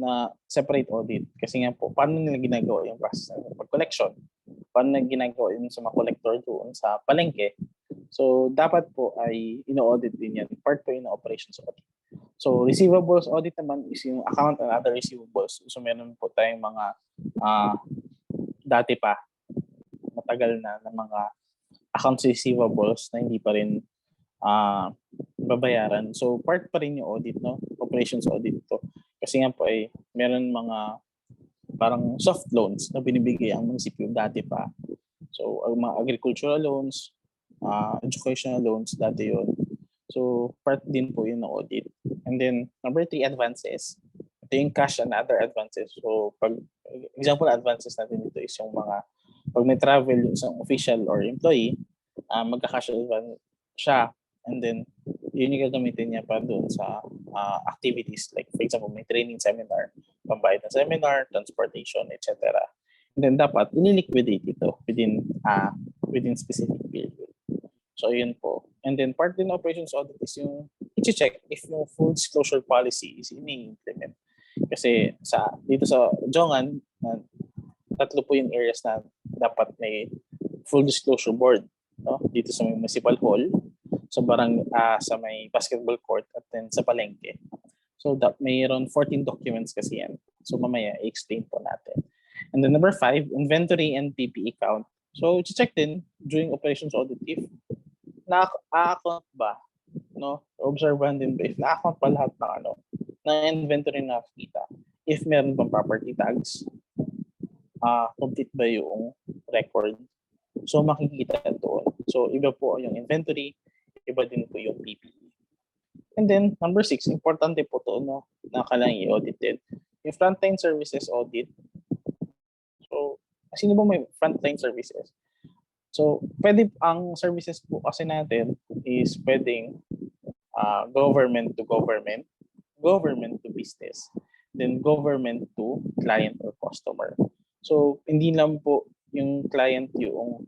na separate audit kasi nga po paano nila ginagawa yung process ng pag-collection, paano nila ginagawa yung sa mga collector doon sa palengke. So dapat po ay ino-audit din yan, part po yung operations audit. So receivables audit naman is yung account and other receivables. So meron po tayong mga dati pa matagal na ng mga accounts receivables na hindi pa rin babayaran. So part pa rin yung audit, no? Operations audit to. Kasi nga po ay meron mga parang soft loans na binibigay ang munisipyo dati pa. So ang mga agricultural loans, educational loans, dati yun. So part din po yun ng audit. And then number 3, advances. Ito yung cash and other advances. So pag example advances natin dito is yung mga pag may travel yung isang official or employee, magka-cash advance siya. And then yun yung gagamitin niya pa doon sa activities. Like for example, may training seminar, pambayad ng seminar, transportation, etc. And then dapat i-liquidate ito within specific period. So yun po. And then part din ng operations audit is yung i-check if yung full disclosure policy is ini-implement. Kasi dito sa Odiongan, 3 po yung areas na dapat may full disclosure board, no? Dito sa municipal hall, sa sa may basketball court, at then sa palengke. So mayroon 14 documents kasi yan. So mamaya i-explain po natin. And then number 5, inventory and PPE count. So check din during operations audit if na-account ba, no? Obserbahan din ba if na-account pa lahat ng inventory na nakikita. If meron bang property tags, complete ba yung record. So makikita doon. So iba po yung inventory, iba din po yung PPE. And then number 6, importante po to, no, na kailangan i-audit din. Yung frontline services audit. So sino ba may frontline services? So pwede ang services po kasi natin is pwedeng government to government, government to business, then government to client or customer. So hindi lang po yung client yung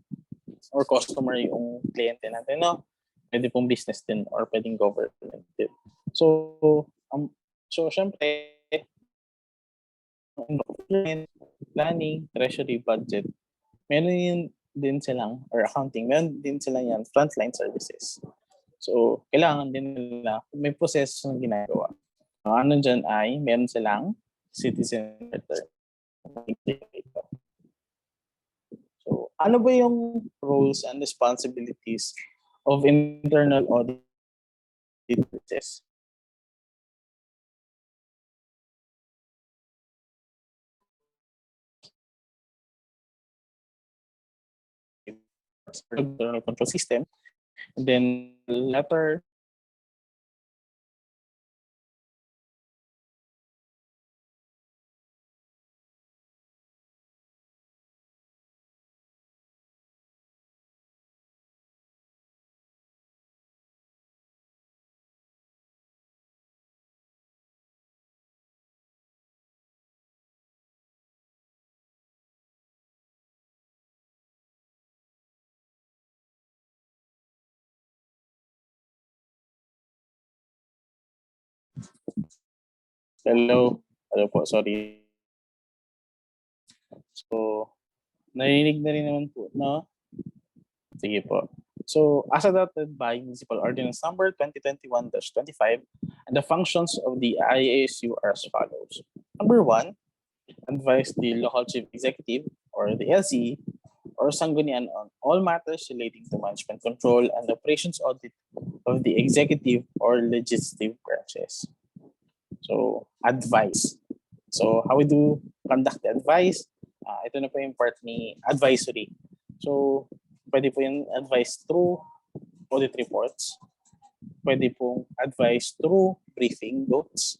or customer yung kliyente natin, no? Pwede pong business din or pwedeng government din. So syempre planning, treasury, budget, meron yun din silang, or accounting, meron din silang yan, frontline services. So kailangan din nila may proseso ng ginagawa. Ano dyan ay meron silang citizen letter. So ano ba yung roles and responsibilities of internal audit services. Internal control system, and then letter hello po, sorry. So, narinig na rin naman po, no? Sige po. So, as adopted by Municipal Ordinance Number 2021-25, and the functions of the IASU are as follows. Number 1, advise the local chief executive or the LCE or sanggunian on all matters relating to management control and operations audit of the executive or legislative branches. So, advice. So, how we do conduct the advice? Ito na po yung part ni advisory. So, pwede po yung advice through audit reports. Pwede pong advice through briefing notes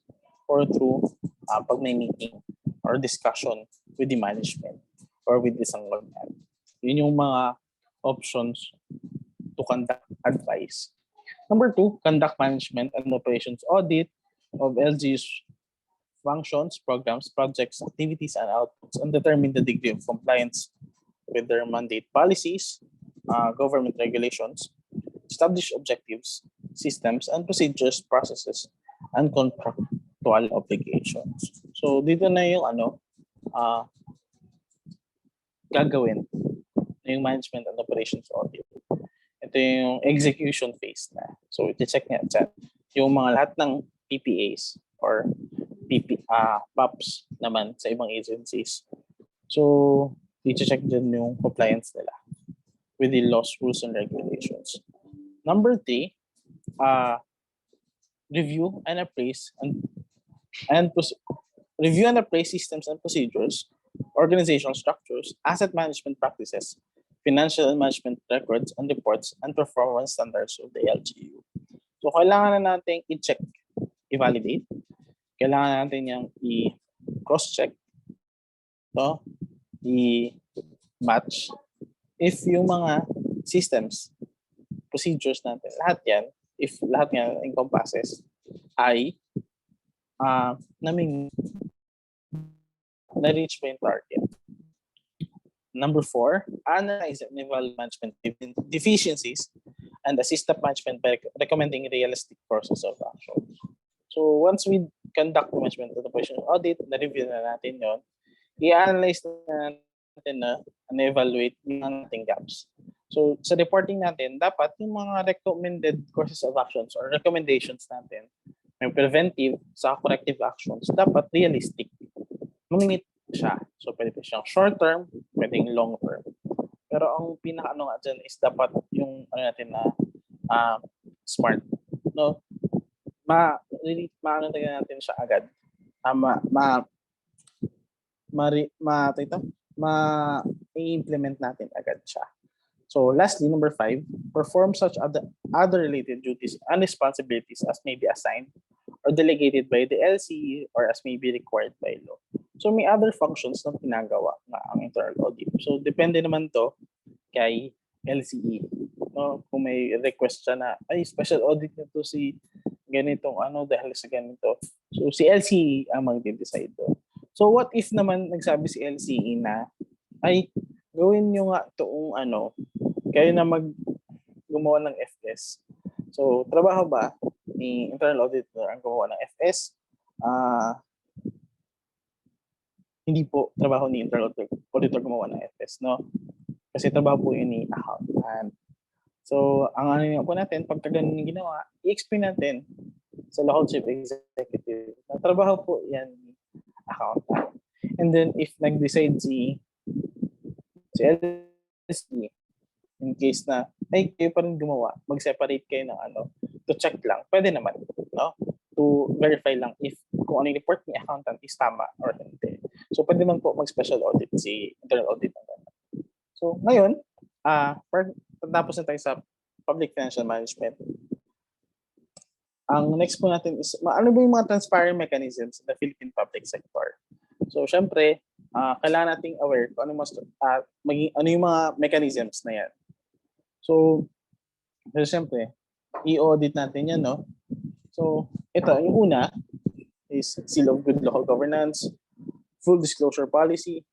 or through pag may meeting or discussion with the management or with the sanggunian. Yun yung mga options to conduct advice. Number 2, conduct management and operations audit of LGU's functions, programs, projects, activities, and outputs, and determine the degree of compliance with their mandate policies, government regulations, establish objectives, systems, and procedures, processes, and contractual obligations. So dito na yung gagawin yung management and operations audit. Ito yung execution phase na. So iti-check niya dyan yung mga lahat ng PPAs or POPs naman sa ibang agencies. So iti-check dyan yung compliance nila with the laws, rules, and regulations. Number 3, review and appraise review and appraise systems and procedures, organizational structures, asset management practices, financial and management records and reports, and performance standards of the LGU. So kailangan na natin i-check, i-validate. Kailangan natin yung i-cross-check, i-match if yung mga systems, procedures natin, lahat yan, if lahat yan encompasses, ay na-reach pa yung target. Number 4, analyze and evaluate management deficiencies and assist the management by recommending realistic courses of action. So once we conduct the management and operations audit, na-review na natin yon, i-analyze na natin and evaluate yung ating gaps. So sa reporting natin, dapat yung mga recommended courses of actions or recommendations natin, may preventive sa corrective actions, dapat realistic. Mamimit siya. So pwede pa siyang short term, pwedeng long term. Pero ang pinaka-ano nga dyan is dapat yung natin na smart. No? Maano natin siya agad. I-implement natin agad siya. So lastly, number 5, perform such other related duties and responsibilities as may be assigned or delegated by the LCE or as may be required by law. So may other functions na pinagawa na ang internal audit. So depende naman to kay LCE. No? Kung may request siya na, ay special audit nito si ganitong dahil sa ganito. So si LCE ang mag-decide do. So what if naman nagsabi si LCE na, ay gawin nyo nga toong kayo na gumawa ng FS. So, trabaho ba ni internal auditor ang gumawa ng FS? Hindi po trabaho ni internal auditor gumawa ng FS, no? Kasi trabaho po yun ni accountant. So, ang po natin, pagka ganun yung ginawa, i-explain natin sa local chief executive na trabaho po yan ni accountant. And then, if nag-decide si LC in case na ay kayo pa rin gumawa, mag-separate kayo ng to check lang. Pwede naman, no? To verify lang if kung ano yung report ni accountant is tama or hindi. So pwede man po mag-special audit si internal audit. So ngayon, tapos na tayo sa public financial management. Ang next po natin is, ano ba yung mga transparent mechanisms in the Philippine public sector? So, syempre, kailangan nating aware kung ano yung mga mechanisms na yan. So, syempre, i-audit natin yan, no? So, ito, yung una is Seal of Good Local Governance, Full Disclosure Policy,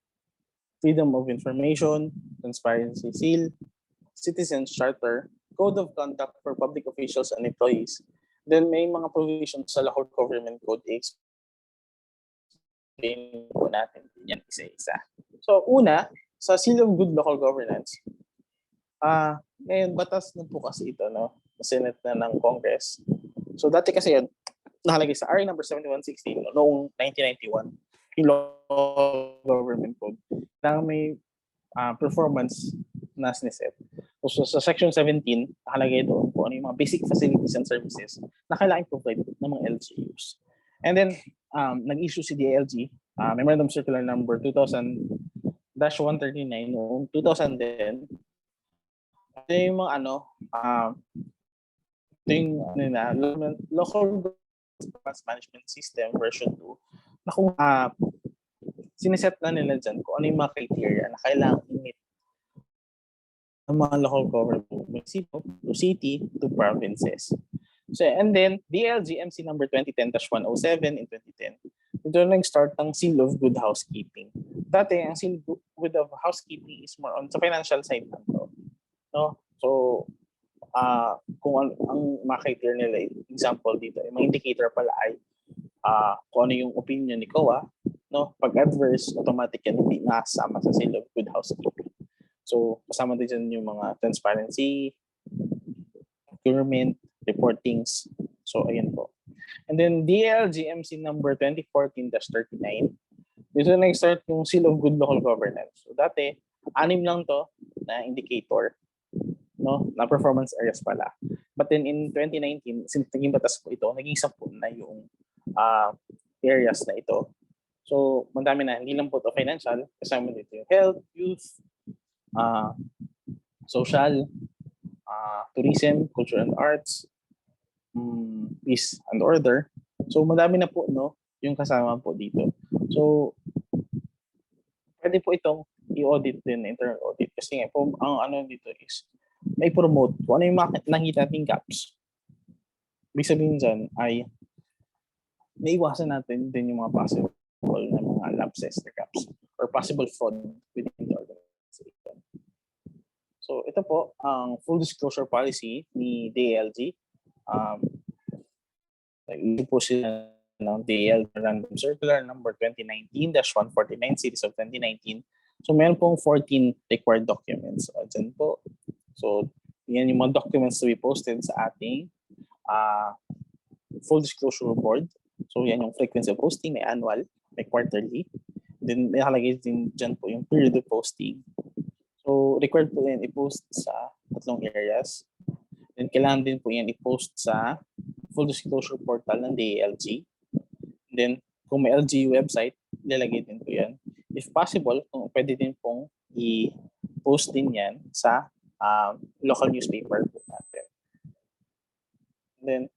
Freedom of Information, Transparency Seal, Citizens Charter, Code of Conduct for Public Officials and Employees. Then may mga provisions sa Local Government Code explain po natin yan isa-isa. So una, sa Seal of Good Local Governance, ngayon batas na po kasi ito, no? Senate na ng Congress. So dati kasi yan, nakalagay sa RA number 7116 noong 1991, yung Local Government Code, na may performance na sineset. So sa section 17, nakalagay doon kung ano yung mga basic facilities and services na kailangan provide ng mga LGUs. And then, nag-issue si DILG, Memorandum Circular number 2000-139 noong 2010. Ito yung mga Local Governance Management System version 2 na kung sineset na nila dyan kung ano yung mga criteria na kailangan i-meet ng mga local government municipio to city to provinces. So, and then DLG MC number 2010-107 in 2010. Ito na nag-start ng Seal of Good Housekeeping. Dati, ang Seal of Good Housekeeping is more on sa financial side lang to. No? So, kung ang mga criteria nila, example dito, yung mga indicator pala ay kung ano yung opinion ni COA, no? Pag adverse, automatic yan hindi nakasama sa Seal of Good Housekeeping. So, kasama din dyan yung mga transparency, procurement, reportings. So, ayun po. And then, DLGMC number 2014-39. Dito na nag-start yung Seal of Good Local Governance. So, dati, 6 lang to na indicator, no? Na performance areas pala. But then, in 2019, since naging batas po ito, naging 10 na yung areas na ito. So, madami na. Hindi lang po ito financial. Kasama dito yung health, youth, social, tourism, culture and arts, peace and order. So madami na po, no, yung kasama po dito. So pwede po itong i-audit din, internal audit, kasi nga po ang dito is may promote kung ano yung nakita nating gaps. Ibig sabihin dyan ay naiwasan natin din yung mga possible na mga lapses or gaps or possible fraud within the organization. So ito po ang full disclosure policy ni DILG. Ito po sila ng DILG Random Circular number 2019-149 series of 2019. So meron pong 14 required documents. So dyan po. So yan yung mga documents to be posted sa ating full disclosure board. So yan yung frequency of posting, may annual, may quarterly. Then may nakalagay din dyan po yung period of posting. So, required po yan i-post sa 3 areas. Then, kailangan din po yan i-post sa full disclosure portal ng DILG. Then, kung may LGU website, ilalagay din po yan. If possible, kung pwede din pong i-post din yan sa local newspaper po natin. Then,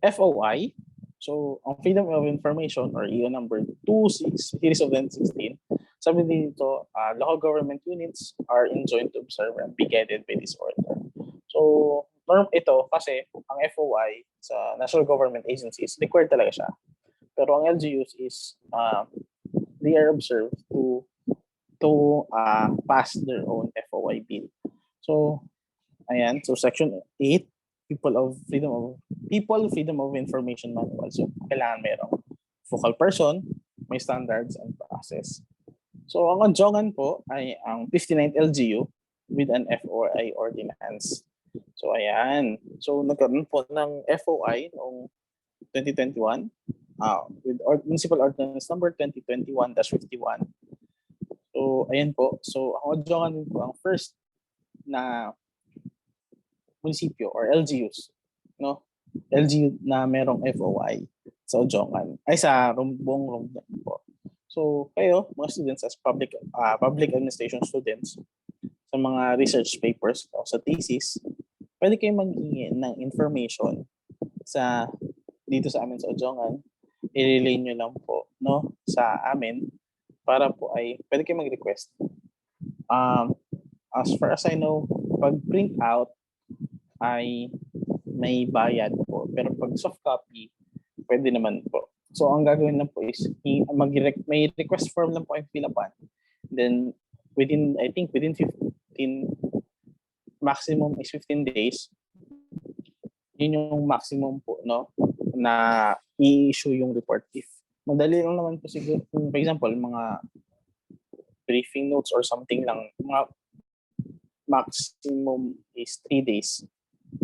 FOI. So, ang Freedom of Information or EO number 26, series of 2016, sabi din dito, local government units are enjoined to observe and be guided by this order. So, norm ito kasi ang FOI sa national government agencies, required talaga siya. Pero ang LGUs is, they are observed to pass their own FOI bill. So, ayan. So, section 8, People Freedom of Information Manual. So, kailangan merong focal person, may standards and process. So, ang Odiongan po ay ang 59th LGU with an FOI ordinance. So, ayan. So, nagkaroon po ng FOI noong 2021 with Municipal Ordinance number 2021-51. So, ayan po. So, ang Odiongan po ang first na munisipyo or LGUs, no? LGU na merong FOI sa Odiongan, ay sa buong Romblon po. So kayo, mga students as public administration students, sa mga research papers o sa thesis, pwede kayo maghingi ng information dito sa amin sa Odiongan. I-relay nyo lang po, no, sa amin para po ay pwede kayo mag-request. As far as I know, pag print out ay may bayad po. Pero pag soft copy, pwede naman po. So ang gagawin lang po is may request form lang po yung fill upan. Then within 15, maximum is 15 days. Yun yung maximum po, no, na i-issue yung report. If madali lang naman po siguro, for example, mga briefing notes or something lang, mga maximum is 3 days.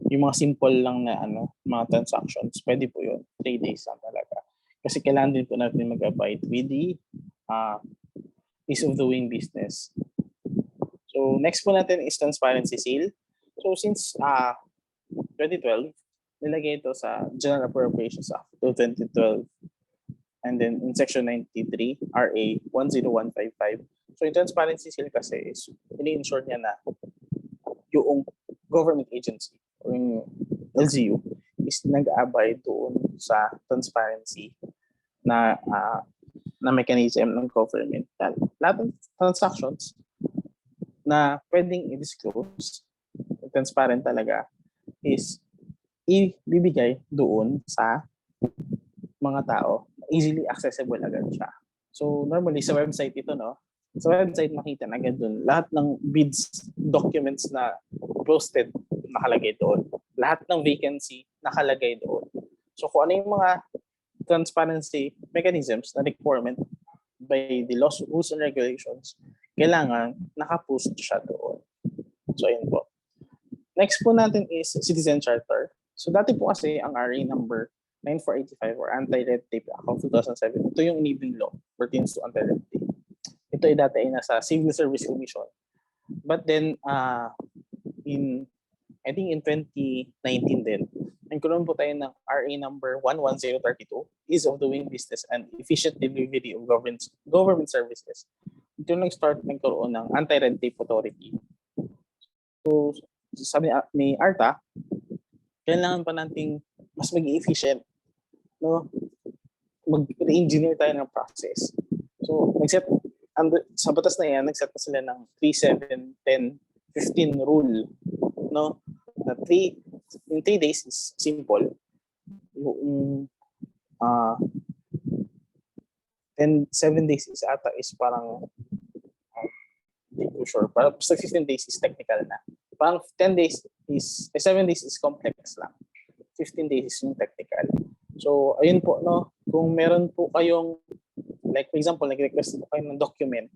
Yung mga simple lang na mga transactions, pwede po yun. 3 days lang talaga. Kasi kailangan din po natin mag-abide with the ease of doing business. So next po natin is transparency seal. So since 2012, nilagay ito sa General Appropriations Act 2012. And then in Section 93, RA 10155. So yung transparency seal kasi is ini-ensure niya na yung government agency o yung LGU is nag-abide doon sa transparency na mechanism ng government. Lahat ng transactions na pwedeng i-disclose, transparent talaga, is ibibigay doon sa mga tao. Easily accessible agad siya. So normally sa website ito, no? Sa website makita na agad doon lahat ng bids documents na posted nakalagay doon. Lahat ng vacancy nakalagay doon. So kung ano yung mga transparency mechanisms na requirement by the laws, rules, and regulations, kailangan nakapost siya doon. So ayun po. Next po natin is Citizen Charter. So dati po kasi ang RA number 9485 or Anti-Red Tape Act of 2007, ito yung enabling law pertains to anti-red tape. Ito ay dati ay nasa Civil Service Commission. But then, I think in 2019 din, nagkaroon po tayo ng RA number 11032, Ease of Doing Business and Efficient Delivery of Government Services. Ito nagkaroon ng Anti-Red Tape Authority. So, sabi ni Arta, kailangan pa nating mas maging efficient, no? Mag-re-engineer tayo ng process. So, sa batas na yan, nag-set na sila ng 3, 7, 10, 15 rule, no? Na 3 days is simple. Yung 7 days is parang hindi ko sure. Parang 15 days is technical na. Parang 7 days is complex lang. 15 days is yung technical. So, ayun po, no? Kung meron po kayong, like for example, nag-request po kayo ng document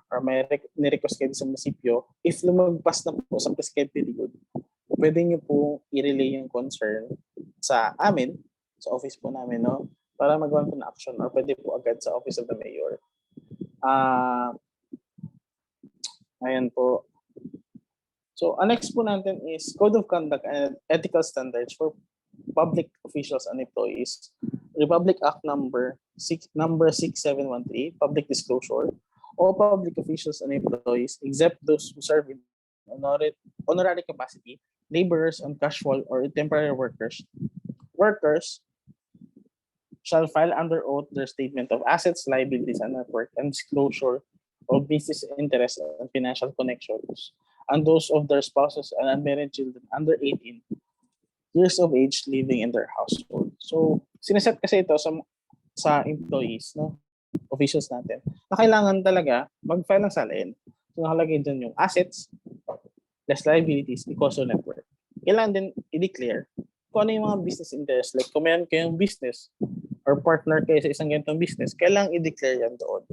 or may ni-request kayo sa munisipyo, if lumagpas na po sa prescribed period, pwede nyo po i-relay yung concern sa amin, sa office po namin, no? Para magawa po na action or pwede po agad sa office of the mayor. Ayan po. So, ang next po natin is Code of Conduct and Ethical Standards for Public Officials and Employees. Republic Act number 6713, Public Disclosure. All public officials and employees, except those who serve in honorary capacity, laborers and casual or temporary workers, shall file under oath their statement of assets, liabilities, and network and disclosure of business interests and financial connections, and those of their spouses and unmarried children under 18 years of age living in their household. So, sineset kasi ito sa employees, no? Officials natin, na kailangan talaga mag-file ng salain. So, nakalagay dyan yung assets, less liabilities, equals to network. Kailangan din i-declare kung ano yung mga business interests. Like, kung meron kayong business or partner kayo sa isang ganitong business, kailangan i-declare yan doon.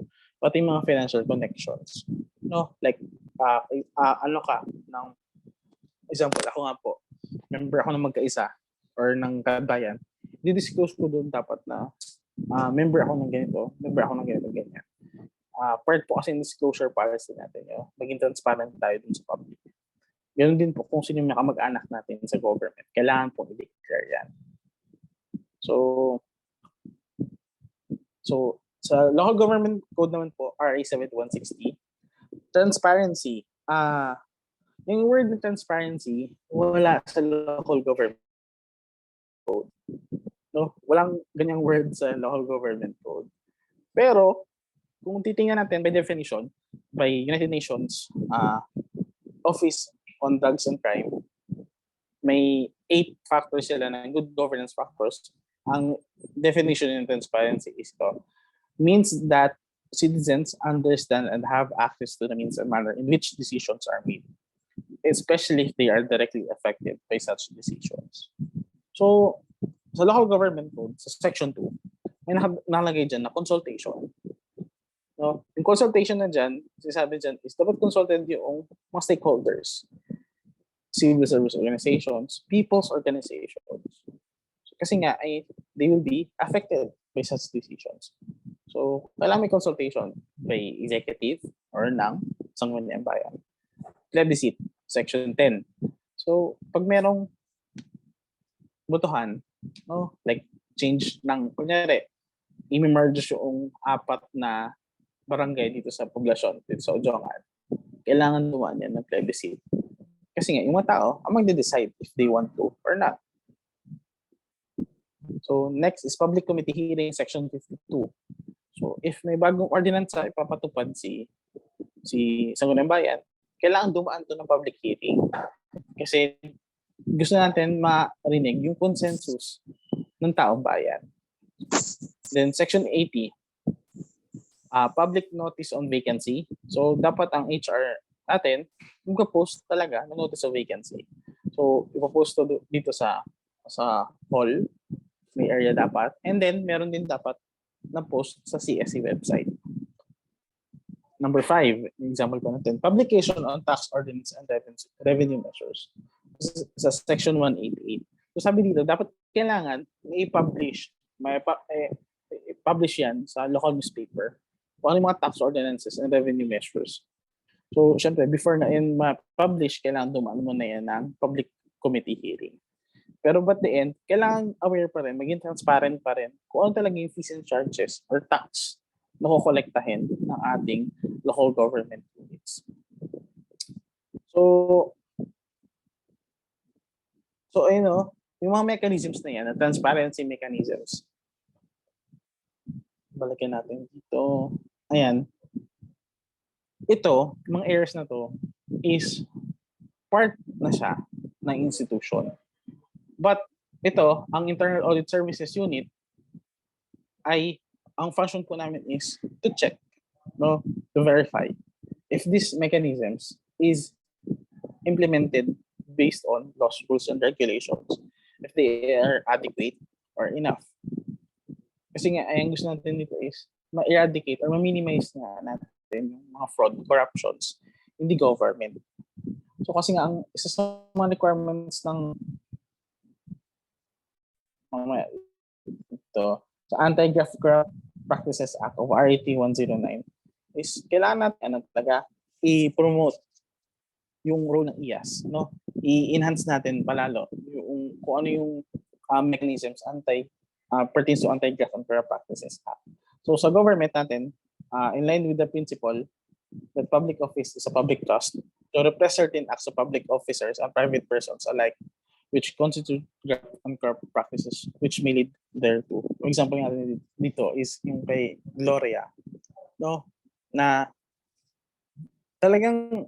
Pati yung mga financial connections. No? Like, ng example, ako nga po, member ako ng magkaisa or ng kabayan, di-disclose ko doon dapat na member ako ng ganito, ganyan. Part po kasi yung disclosure policy natin, maging transparent tayo dun sa public. Ganun din po kung sino yung kamag-anak natin sa government. Kailangan po i-declare yan. So sa local government code naman po, RA 7160, transparency. Yung word na transparency, wala sa local government code. No, walang ganyang word sa local government code. Pero kung titingnan natin by definition, by United Nations Office on Drugs and Crime, may 8 factors sila ng good governance factors. Ang definition ng transparency is to means that citizens understand and have access to the means and manner in which decisions are made, especially if they are directly affected by such decisions. So, sa local government code, sa section 2, may nakalagay dyan na consultation. No? Yung consultation na dyan, sinasabi dyan, is dapat consulted yung mga stakeholders, civil service organizations, people's organizations. So, kasi nga, they will be affected by such decisions. So, kailangan may consultation by executive or ng sangguniang bayan. Plebiscite, section 10. So, pag merong botohan, no, like change ng, kunyari, i-merge yung 4 na barangay dito sa poblasyon, dito sa Odiongan, kailangan dumaan yan ng plebiscite. Kasi nga, yung mga tao, ang magde-decide if they want to or not. So, next is public committee hearing, section 52. So, if may bagong ordinansa ipapatupad si Sangguniang Bayan, kailangan dumaan to ng public hearing. Kasi gusto natin marinig yung consensus ng taong bayan. Then, section 80, public notice on vacancy. So, dapat ang HR natin, mag-post talaga ng notice of vacancy. So, ipopost to dito sa hall, may area dapat. And then, meron din dapat na post sa CSE website. Number 5, example po natin, publication on tax ordinance and revenue measures. Sa section 188. So, sabi dito, dapat kailangan i-publish yan sa local newspaper kung ano yung mga tax ordinances and revenue measures. So, syempre, before na yan ma-publish, kailangan dumaan mo na yan ng public committee hearing. Pero but the end, kailangan aware pa rin, maging transparent pa rin kung ano talaga yung fees and charges or tax na kukolektahin ng ating local government units. So ayun o, yung mga mechanisms na yan, na transparency mechanisms. Balikan natin dito. Ayan. Ito, mga areas na to is part na siya ng institution. But ito, ang Internal Audit Services Unit ay, ang function po namin is to check, no, to verify if these mechanisms is implemented based on laws, rules, and regulations, if they are adequate or enough. Kasi nga, ang gusto natin dito is ma-eradicate or ma-minimize natin yung mga fraud, corruptions in the government. So kasi nga, ang isa sa mga requirements ng ito, sa Anti-Graft Practices Act of RAT 109 is kailangan natin talaga i-promote yung role ng IAS, no? I-enhance natin palalo yung kung ano yung mechanisms pertains to Anti-Graft and Corrupt Practices Act. So sa government natin, in line with the principle that public office is a public trust to repress certain acts of public officers and private persons alike which constitute graft and corrupt practices which may lead thereto. For example natin dito is yung kay Gloria, no, na talagang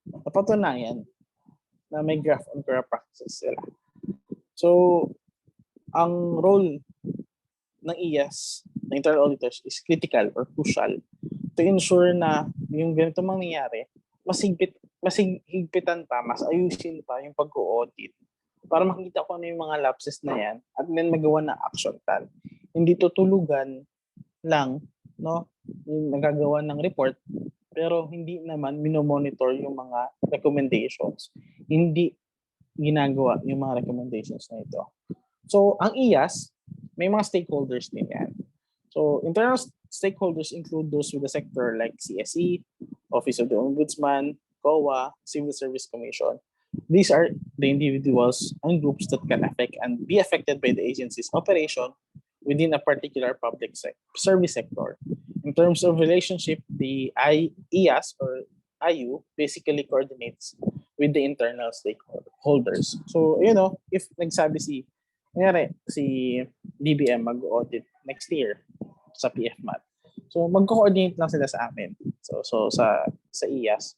napatunayan na may graft and corrupt practices sila. So ang role ng IAS, ng internal auditors, is critical or crucial to ensure na yung ganito mangyayari, mas higpitan pa, mas ayusin pa yung pag-audit para makita ko ano yung mga lapses na yan at then magawa na action plan. Hindi tutulugan lang, no, yung nagagawa ng report pero hindi naman minomonitor yung mga recommendations. Hindi ginagawa yung mga recommendations na ito. So, ang IAS, may mga stakeholders din yan. So, internal stakeholders include those with the sector like CSE, Office of the Ombudsman, COA, Civil Service Commission. These are the individuals and groups that can affect and be affected by the agency's operation within a particular public service sector. In terms of relationship, the IAS or IU basically coordinates with the internal stakeholders. So, if nagsabi si DBM mag-audit next year sa PFMAT. So, mag-coordinate lang sila sa amin. So sa IAS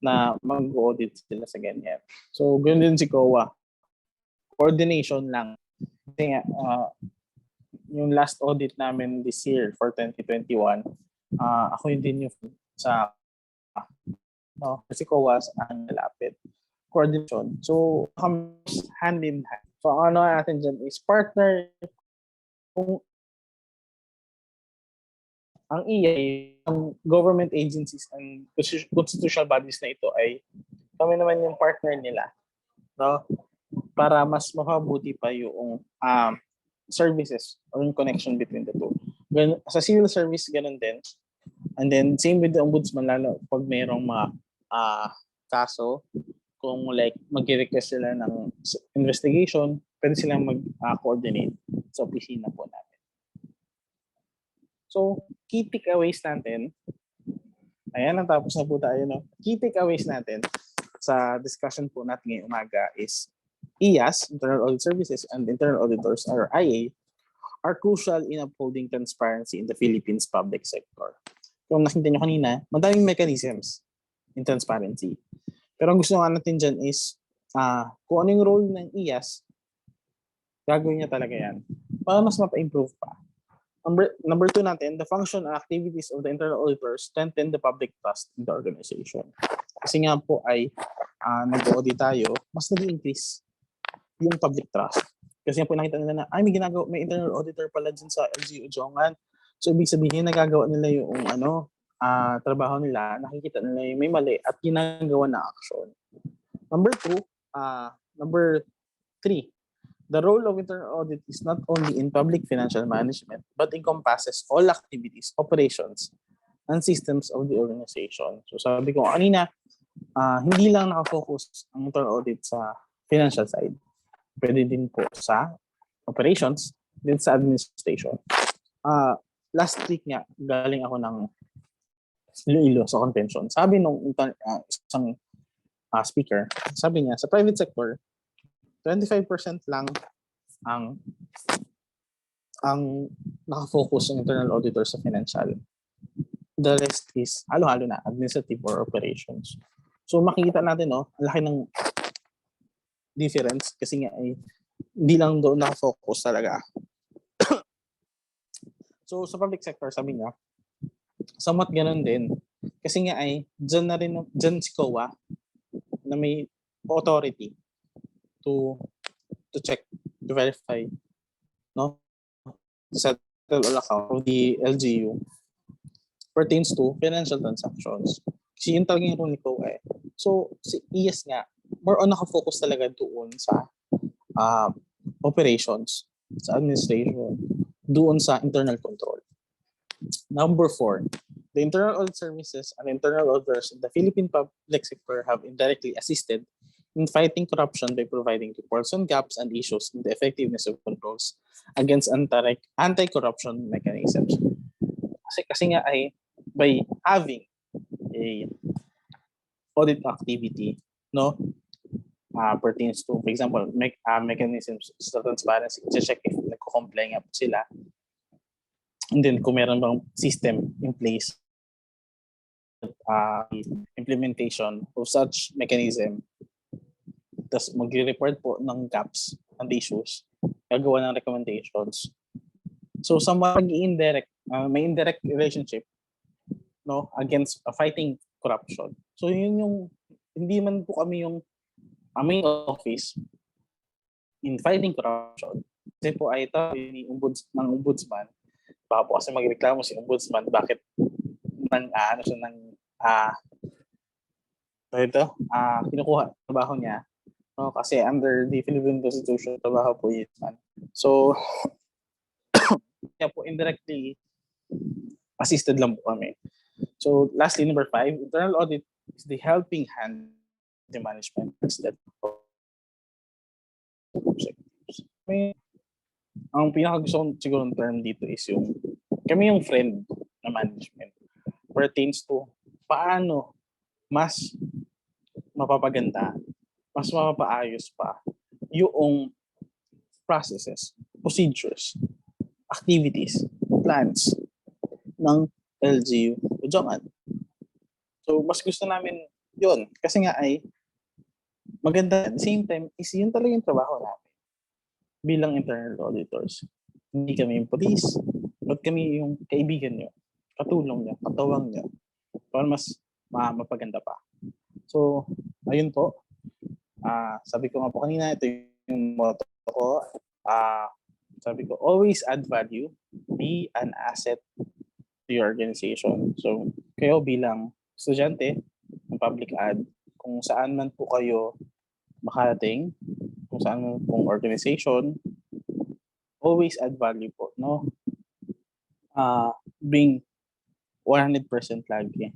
na mag-audit sila sa ganyan. So, ganoon din si COA. Coordination lang. Kasi yung last audit namin this year for 2021, ako yun din yung sa kasi COA ang nalapit. Coordination. So, comes hand in hand. So, ano natin dyan is partner. Kung ang EA, ang government agencies and constitutional bodies na ito ay kami naman yung partner nila, no? Para mas mapabuti pa yung services or yung connection between the two. Sa civil service, ganun din. And then, same with the ombudsman, lalo pag mayroong mga kaso, kung like mag-request sila ng investigation, pwede silang mag-coordinate sa opisina po natin. So, key takeaways natin, ayan, natapos na po tayo, no? Key takeaways natin sa discussion po natin ngayong umaga is IAS, Internal Audit Services, and Internal Auditors, or IA, are crucial in upholding transparency in the Philippines public sector. Kung nakita nyo kanina, madaming mechanisms in transparency. Pero ang gusto nga natin dyan is, kung ano yung role ng IAS, gagawin niya talaga yan para mas mapa-improve pa. Number 2 natin, the function and activities of the internal auditors strengthen the public trust in the organization. Kasi nga po ay nag-audit tayo, mas nag-increase yung public trust. Kasi nga po nakita nila na, may internal auditor pala dyan sa LGU Odiongan. So, ibig sabihin, nagagawa nila yung trabaho nila, nakikita nila yung may mali at ginagawa na action. Number 3, the role of internal audit is not only in public financial management, but encompasses all activities, operations, and systems of the organization. So sabi ko kanina, hindi lang nakafocus ang internal audit sa financial side. Pwede din po sa operations, din sa administration. Last week nga, galing ako ng Iloilo sa convention. Sabi nung isang speaker, sabi niya, sa private sector, 25% lang ang nakafocus ng internal auditor sa financial. The rest is halo-halo na, administrative or operations. So makikita natin, no, ang laki ng difference kasi nga ay hindi lang doon nakafocus talaga. So sa public sector, sabi niya, somewhat ganun din. Kasi nga ay dyan si COA na may authority to check, to verify, no, settle all account of the LGU pertains to financial transactions. Kasi yun talaga yung role ni COA. So, si IAS nga, more on nakafocus talaga doon sa operations, sa administration, doon sa internal control. Number 4, the internal audit services and internal auditors in the Philippine public sector have indirectly assisted in fighting corruption by providing reports on gaps and issues in the effectiveness of controls against anti-corruption mechanisms. Kasi nga ay by having a audit activity, no, pertains to, for example, mechanisms sa transparency, check if nagko-comply nga po sila, and then kung meron bang system in place, implementation of such mechanism, tas magre-report po ng gaps and issues, gagawa ng recommendations. So somewhat indirect, may indirect relationship, no, against fighting corruption. So yun yung, hindi man po kami yung main office in fighting corruption. Kasi po ay ito ni ombudsman. Baka po kasi magreklamo si ombudsman bakit kinukuha trabaho niya. No, kasi under the Philippine Constitution, trabaho po yun. So, kaya po indirectly assisted lang po kami. So, lastly, number 5, internal audit is the helping hand of the management. That ang pinaka gusto kong siguro term dito is yung kami yung friend na management pertains to paano mas mapapaganda, mas mapapaayos pa yung processes, procedures, activities, plans ng LGU Odiongan. So mas gusto namin yun kasi nga ay maganda at the same time is yun talaga yung trabaho namin bilang internal auditors. Hindi kami yung police, but kami yung kaibigan nyo, katulong nyo, katawang nyo, para mas mapaganda pa. So, ayun po. Sabi ko nga po kanina, ito yung motto ko. Sabi ko, always add value, be an asset to your organization. So, kayo bilang estudyante ng public ad, kung saan man po kayo makarating, kung saan man pong organization, always add value po, no? Being 100% lagi.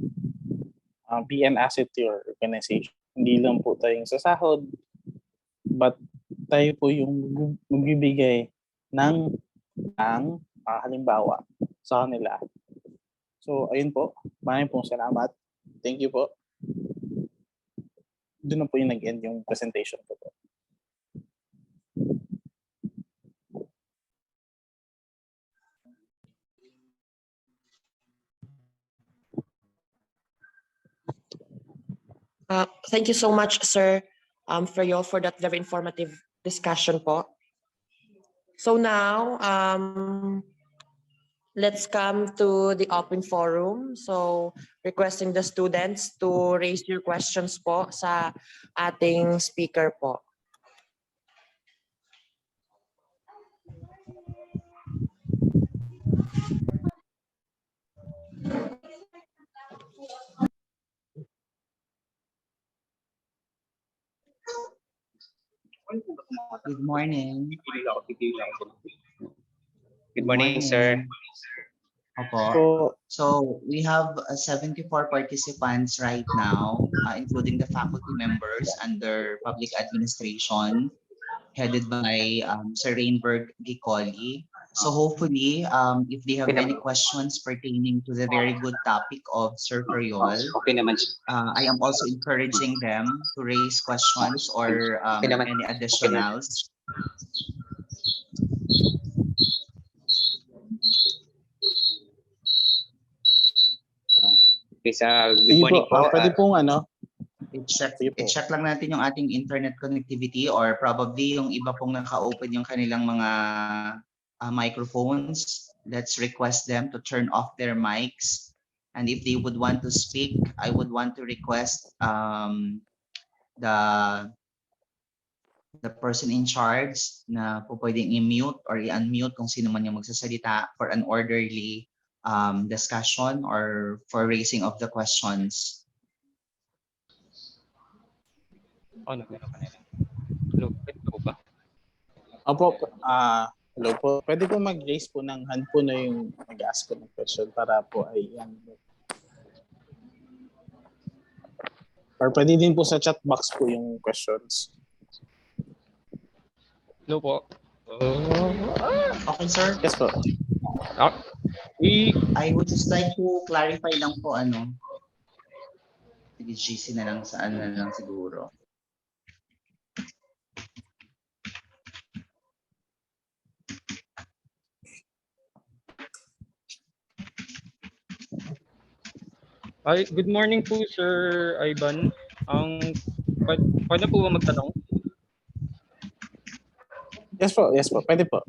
Be an asset to your organization. Hindi lang po tayong sasahod, but tayo po yung magbibigay ng halimbawa sa kanila. So, ayun po. Maraming pong salamat. Thank you po. Doon na po yung nag-end yung presentation ko po. Thank you so much, sir, for that very informative discussion po. So now, let's come to the open forum. So requesting the students to raise your questions po sa ating speaker po. Good morning. Good morning, sir. Opo. So we have 74 participants right now, including the faculty members under public administration, headed by Sir Rainberg Gicoli. So hopefully, if they have any questions pertaining to the very good topic of Sir Feriol, Okay naman. I am also encouraging them to raise questions or any additionals. Okay, good Sige morning po. po. Pwede pong Sige po. I-check lang natin yung ating internet connectivity or probably yung iba pong naka-open yung kanilang mga microphones. Let's request them to turn off their mics. And if they would want to speak, I would want to request the person in charge na po pwedeng i-mute or i-unmute kung sino man yung magsasalita for an orderly discussion or for raising of the questions. Hello, pwede po ba? Opo, hello po. Pwede po mag-raise po ng hand po na yung mag-ask po ng question para po ay or pwede din po sa chat box po yung questions. Hello po. Okay, sir. Yes po. I would just like to clarify lang po sige, GC na lang sa na lang siguro. Good morning po, Sir Ivan. Pwede po ba magtanong? Yes po. Pwede po.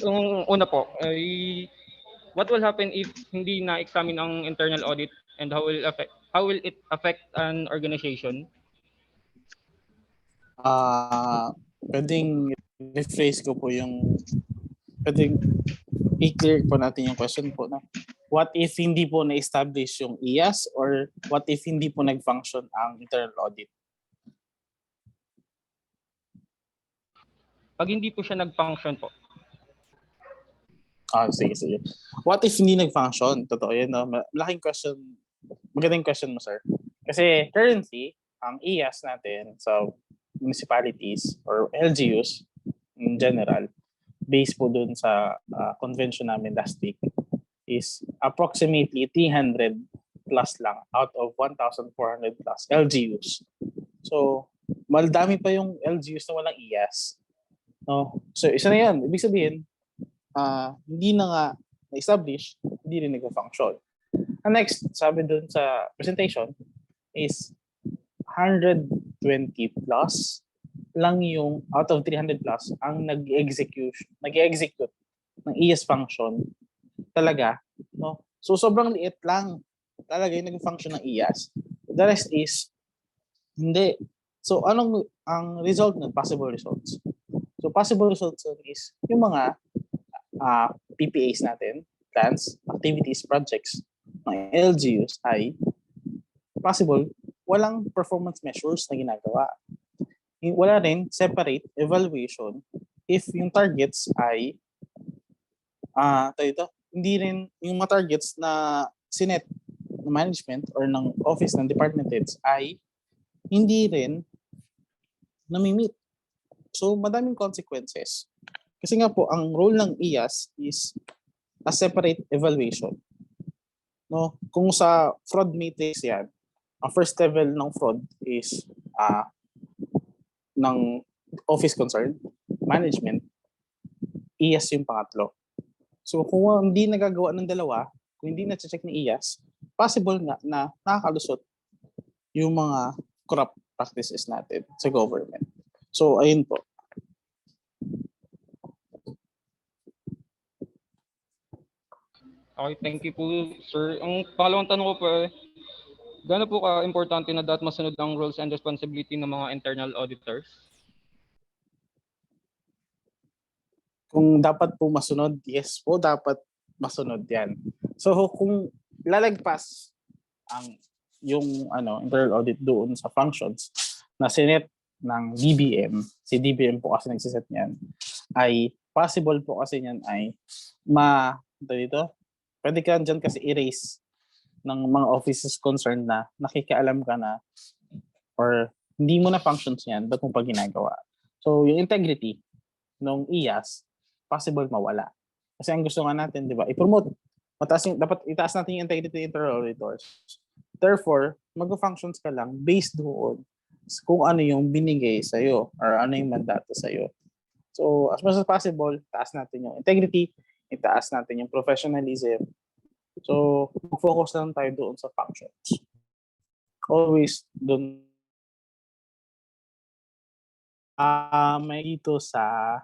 Yung una po, what will happen if hindi na-examine ang internal audit and how will it affect an organization? Pwedeng rephrase ko po pwedeng i-clear po natin yung question po na what if hindi po na-establish yung IAS or what if hindi po nag-function ang internal audit? Pag hindi po siya nag-function po. Sige. What if hindi nag-function? Totoo yan, no? Malaking question Magandang question mo, sir. Kasi currently, ang IAS natin sa municipalities or LGUs in general, based po dun sa convention namin last week, is approximately 300 plus lang out of 1,400 plus LGUs. So, maldami pa yung LGUs na walang IAS. No? So, isa na yan. Ibig sabihin, hindi na nga na-establish, hindi rin nag-function. And next, sabi dun sa presentation is 120 plus lang yung out of 300 plus ang nag-execute ng ES function talaga, no? So sobrang liit lang talaga yung nag-function ng ES. The rest is hindi. So anong ang result ng possible results? So possible results is yung mga PPAs natin, plans, activities, projects ng LGUs ay possible walang performance measures na ginagawa. Wala rin separate evaluation if yung targets ay hindi rin yung mga targets na sinet ng management or ng office ng department heads ay hindi rin nami-meet. So madaming consequences. Kasi nga po ang role ng IAS is a separate evaluation. No, kung sa fraud matrix yan, ang first level ng fraud is ng office concerned, management, IAS yung pangatlo. So kung hindi nagagawa ng dalawa, kung hindi na-check ni IAS, possible nga na nakakalusot yung mga corrupt practices natin sa government. So ayun po. Okay, thank you po, sir. Ang pangalawang tanong ko po, gaano po ka-importante na dapat masunod ang roles and responsibility ng mga internal auditors? Kung dapat po masunod, yes po, dapat masunod yan. So kung lalagpas yung internal audit doon sa functions na sinet ng DBM, si DBM po kasi nagsiset niyan, ay possible po kasi niyan ay pwede ka dyan kasi erase ng mga offices concerned na nakikialam ka na or hindi mo na functions yan, ba't mo pa ginagawa? So yung integrity ng IAS, possible mawala. Kasi ang gusto nga natin, di ba, i-promote. Dapat itaas natin yung integrity ng internal auditors. Therefore, mag-functions ka lang based doon kung ano yung binigay sa'yo or ano yung mandato sa'yo. So as much as possible, taas natin yung integrity, itaas natin yung professionalism. So, focus lang tayo doon sa functions. Always doon. May dito sa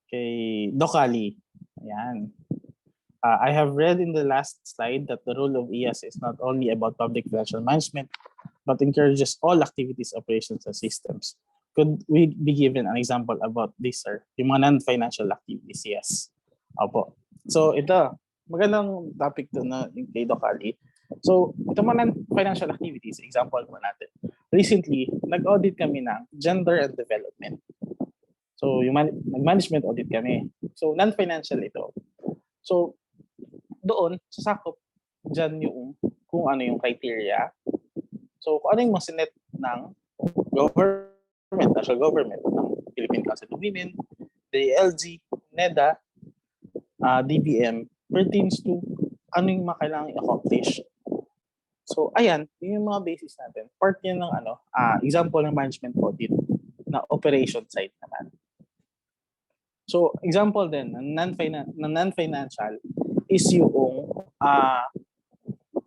kay Dokali. Ayan. I have read in the last slide that the role of IAS is not only about public financial management, but encourages all activities, operations, and systems. Could we be given an example about this, sir? Yung mga non-financial activities, yes. Opo. So ito, magandang topic to na yung kay Dokali. So ito mga non-financial activities, example po natin. Recently, nag-audit kami ng gender and development. So yung nag-management audit kami. So non-financial ito. So doon, sasakop dyan yung kung ano yung criteria. So kung ano yung masinet ng government, national government, ng Philippine Council of Women, the LG, NEDA, DBM, pertains to ano yung kailangan i-accomplish. So ayan, yun yung mga basis natin. Part yan ng example ng management audit na operation side naman. So example din ng non-financial is yung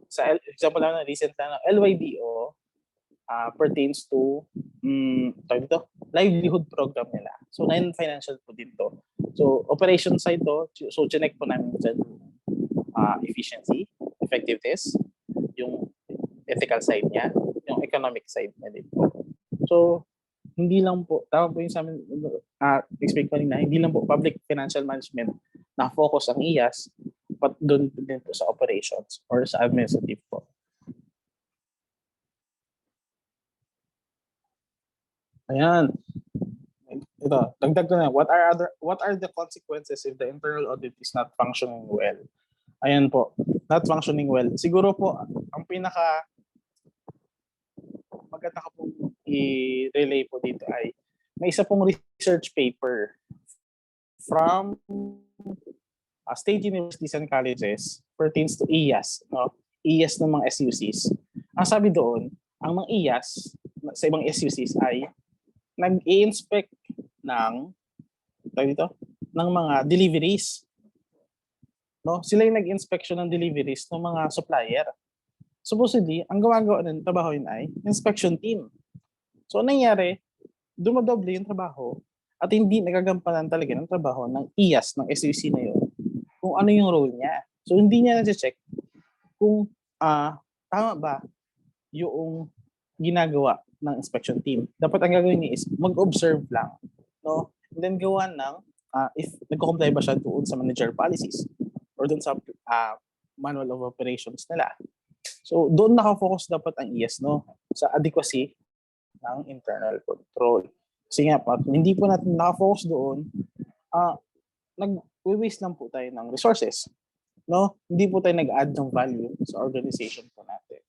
sa example na recent na LYDO pertains to livelihood program nila. So non-financial po dito. So operation side to, so check po namin dyan efficiency, effectiveness, yung ethical side niya, yung economic side niya din po. So hindi lang po, tama po yung sa amin, expect ko na, hindi lang po public financial management na focus ang IAS, but doon din po sa operations or sa administrative po. Ayan. Ito, dagdag ko na. What are the consequences if the internal audit is not functioning well? Ayan po, not functioning well. Siguro po, ang pinaka maganda ka pong i-relay po dito ay may isa pong research paper from state universities and colleges pertains to IAS, no? IAS ng mga SUCs. Ang sabi doon, ang mga IAS sa ibang SUCs ay nag-i-inspect ng ng mga deliveries. No? Sila yung nag-inspection ng deliveries ng mga supplier. Supposedly, ang gumagawa ng trabaho yun ay inspection team. So, nangyari, dumadoble yung trabaho at hindi nagagampanan talaga ng trabaho ng IAS ng SUC na yun kung ano yung role niya. So, hindi niya na-check kung tama ba yung ginagawa ng inspection team. Dapat ang gagawin niya is mag-observe lang. No? And then gawa ng if nagko-comply ba siya doon sa manager policies or doon sa manual of operations nila. So, doon nakafocus dapat ang IAS, no? Sa adequacy ng internal control. Kasi nga, kung hindi po natin nakafocus doon, nag-waste lang po tayo ng resources. No? Hindi po tayo nag-add ng value sa organization po natin.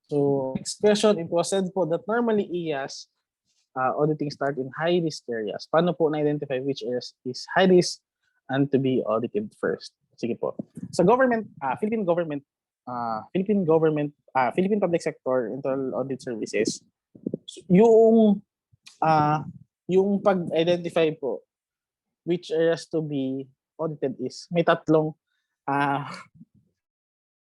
So, next question, it was said po that normally IAS auditing start in high-risk areas. Paano po na-identify which areas is high-risk and to be audited first? Sige po. Sa government, Philippine public sector internal audit services, yung pag-identify po which areas to be audited is may tatlong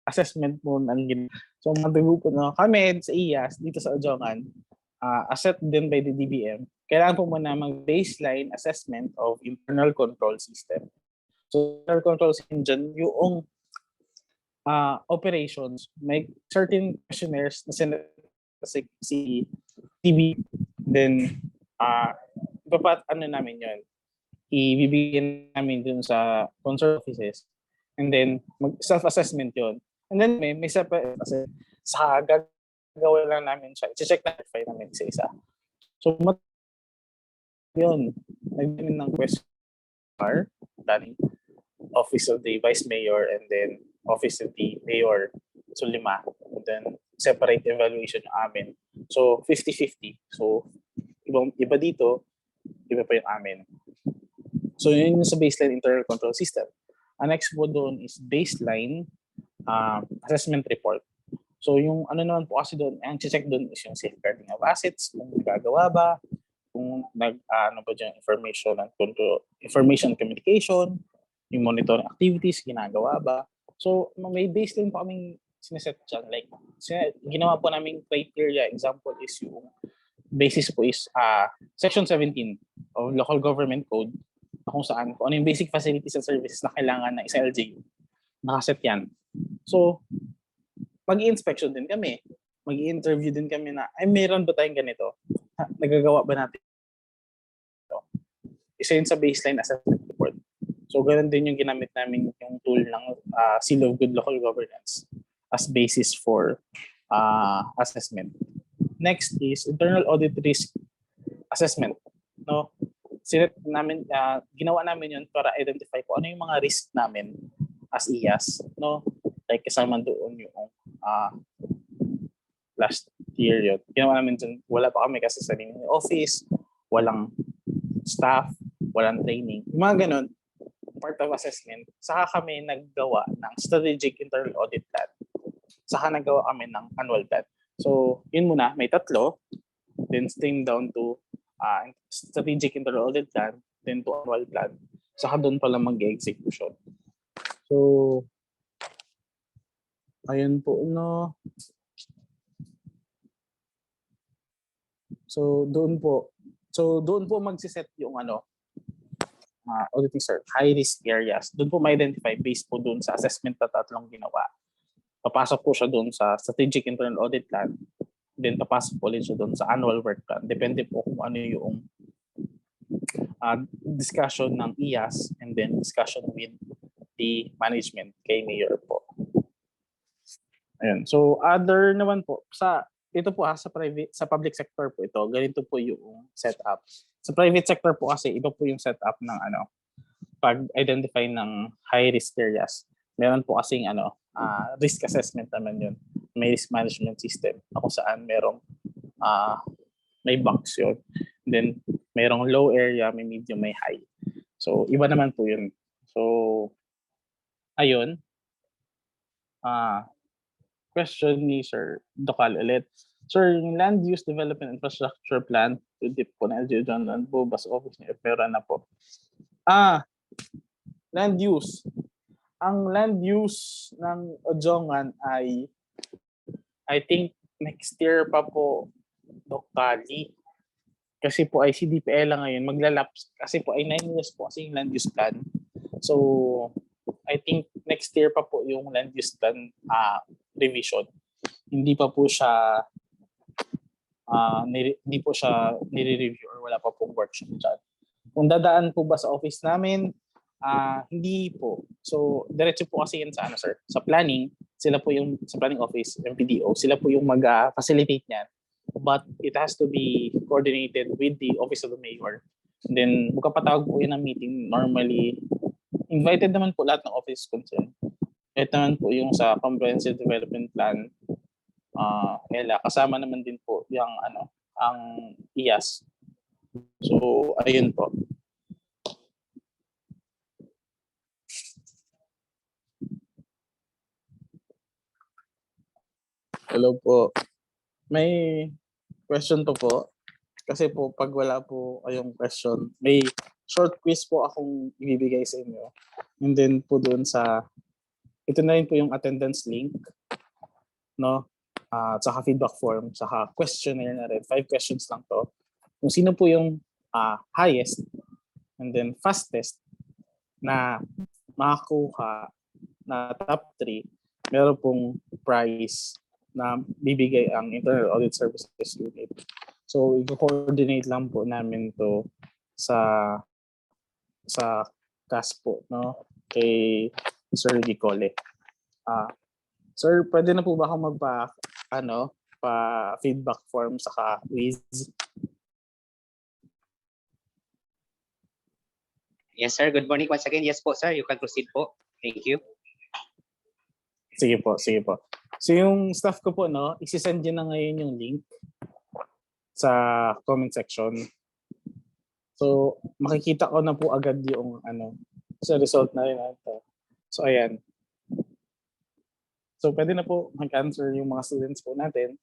assessment mo ng so mabigo po no kami sa IAS dito sa Odiongan, assessed din by the DBM. Kailangan po muna mag-baseline assessment of internal control system. So, internal control system dyan, yung operations, may certain questionnaires na si TB, then namin yun, ibibigyan namin dun sa concerned offices, and then self-assessment yun. And then may separate kasi sa gagawin lang namin siya, i-check na verify namin isa-isa. So, yun, nagdamin ng question planning, Office of the Vice Mayor, and then Office of the Mayor. So, 5. And then, separate evaluation yung amin. So, 50-50. So, iba dito, iba pa yung amin. So, yun yung sa baseline internal control system. Ang next po doon is baseline assessment report. So, yung ano naman po kasi doon, ang check doon is yung safeguarding of assets, kung nagagawa ba, kung ano ba dyan, information communication, yung monitoring activities, ginagawa ba. So, may baseline po kaming sineset dyan. Like, ginawa po namin criteria. Example is yung basis po is Section 17 of Local Government Code kung saan, kung ano yung basic facilities and services na kailangan ng isang LGU. Nakaset yan. So, mag-i-inspection din kami. Mag-i-interview din kami na, ay, meron ba tayong ganito? Nagagawa ba natin? Isa yun sa baseline assessment report. So, ganun din yung ginamit namin yung tool ng Seal of Good Local Governance as basis for assessment. Next is internal audit risk assessment. No? Ginawa namin yun para identify ko ano yung mga risk namin as IAS. No? Like kasama doon yung last year yun. Ginawa namin dyan, wala pa kami kasi sa office, walang staff, walang training. Yung mga ganun, part of assessment, saka kami naggawa ng strategic internal audit plan. Saka naggawa kami ng annual plan. So, yun muna, may 3, then stream down to strategic internal audit plan, then to annual plan. Saka doon pala mag-execution. So, ayun po, no. So, doon po magsiset yung auditing sir, high risk areas. Doon po ma-identify based po doon sa assessment na 3 ginawa. Papasok po siya doon sa strategic internal audit plan. Then papasok po ulit siya doon sa annual work plan. Depende po kung ano yung discussion ng IAS and then discussion with the management kay Mayor po. Ayun. So other naman po ito po sa public sector po ito, ganito po yung setup. Sa private sector po kasi iba po yung setup ng pag-identify ng high-risk areas, meron po kasing risk assessment naman yun. May risk management system na kung saan merong may box yun. Then, merong low area, may medium, may high. So, iba naman po yun. So, ayun. Question ni Sir Dokal ulit. Sir, yung land use development infrastructure plan, hindi po na LGU dyan po, bus office niya, meron na po. Land use. Ang land use ng Odiongan ay, I think, next year pa po, Dokali. Kasi po ay CDPL lang ngayon, maglalapse. Kasi po ay 9 years po kasi yung land use plan. So, I think next year pa po yung land use plan revision. Hindi pa po siya hindi po siya nire-review or wala pa pong workshop dyan. Kung dadaan po ba sa office namin, hindi po. So, diretso po kasi yan sa sir, sa planning, sila po yung sa planning office, MPDO, sila po yung mag-facilitate niyan. But it has to be coordinated with the office of the mayor. And then, magkapatawag po yun ng meeting. Normally, invited naman po lahat ng office concern. Ito naman po yung sa comprehensive development plan, kasama naman din po yung ang IAS. So, ayun po. Hello po. May question po. Kasi po, pag wala po kayong question, may short quiz po akong ibibigay sa inyo. And then po doon ito na rin po yung attendance link, no? Saka feedback form, saka questionnaire na rin. 5 questions lang to. Kung sino po yung highest and then fastest na makakuha na top 3, meron pong prize na bibigay ang Internal Audit Services Unit. So, i-coordinate lang po namin to sa CAS po, no? Kay Sir Gicole. Sir, pwede na po ba akong pa-feedback form saka quiz? Yes, sir. Good morning once again. Yes po, sir. You can proceed po. Thank you. Sige po. So yung staff ko po, no, isi-send nyo na ngayon yung link sa comment section. So makikita ko na po agad yung sa result na rin ito. So ayan. So pwede na po mag-answer yung mga students po natin.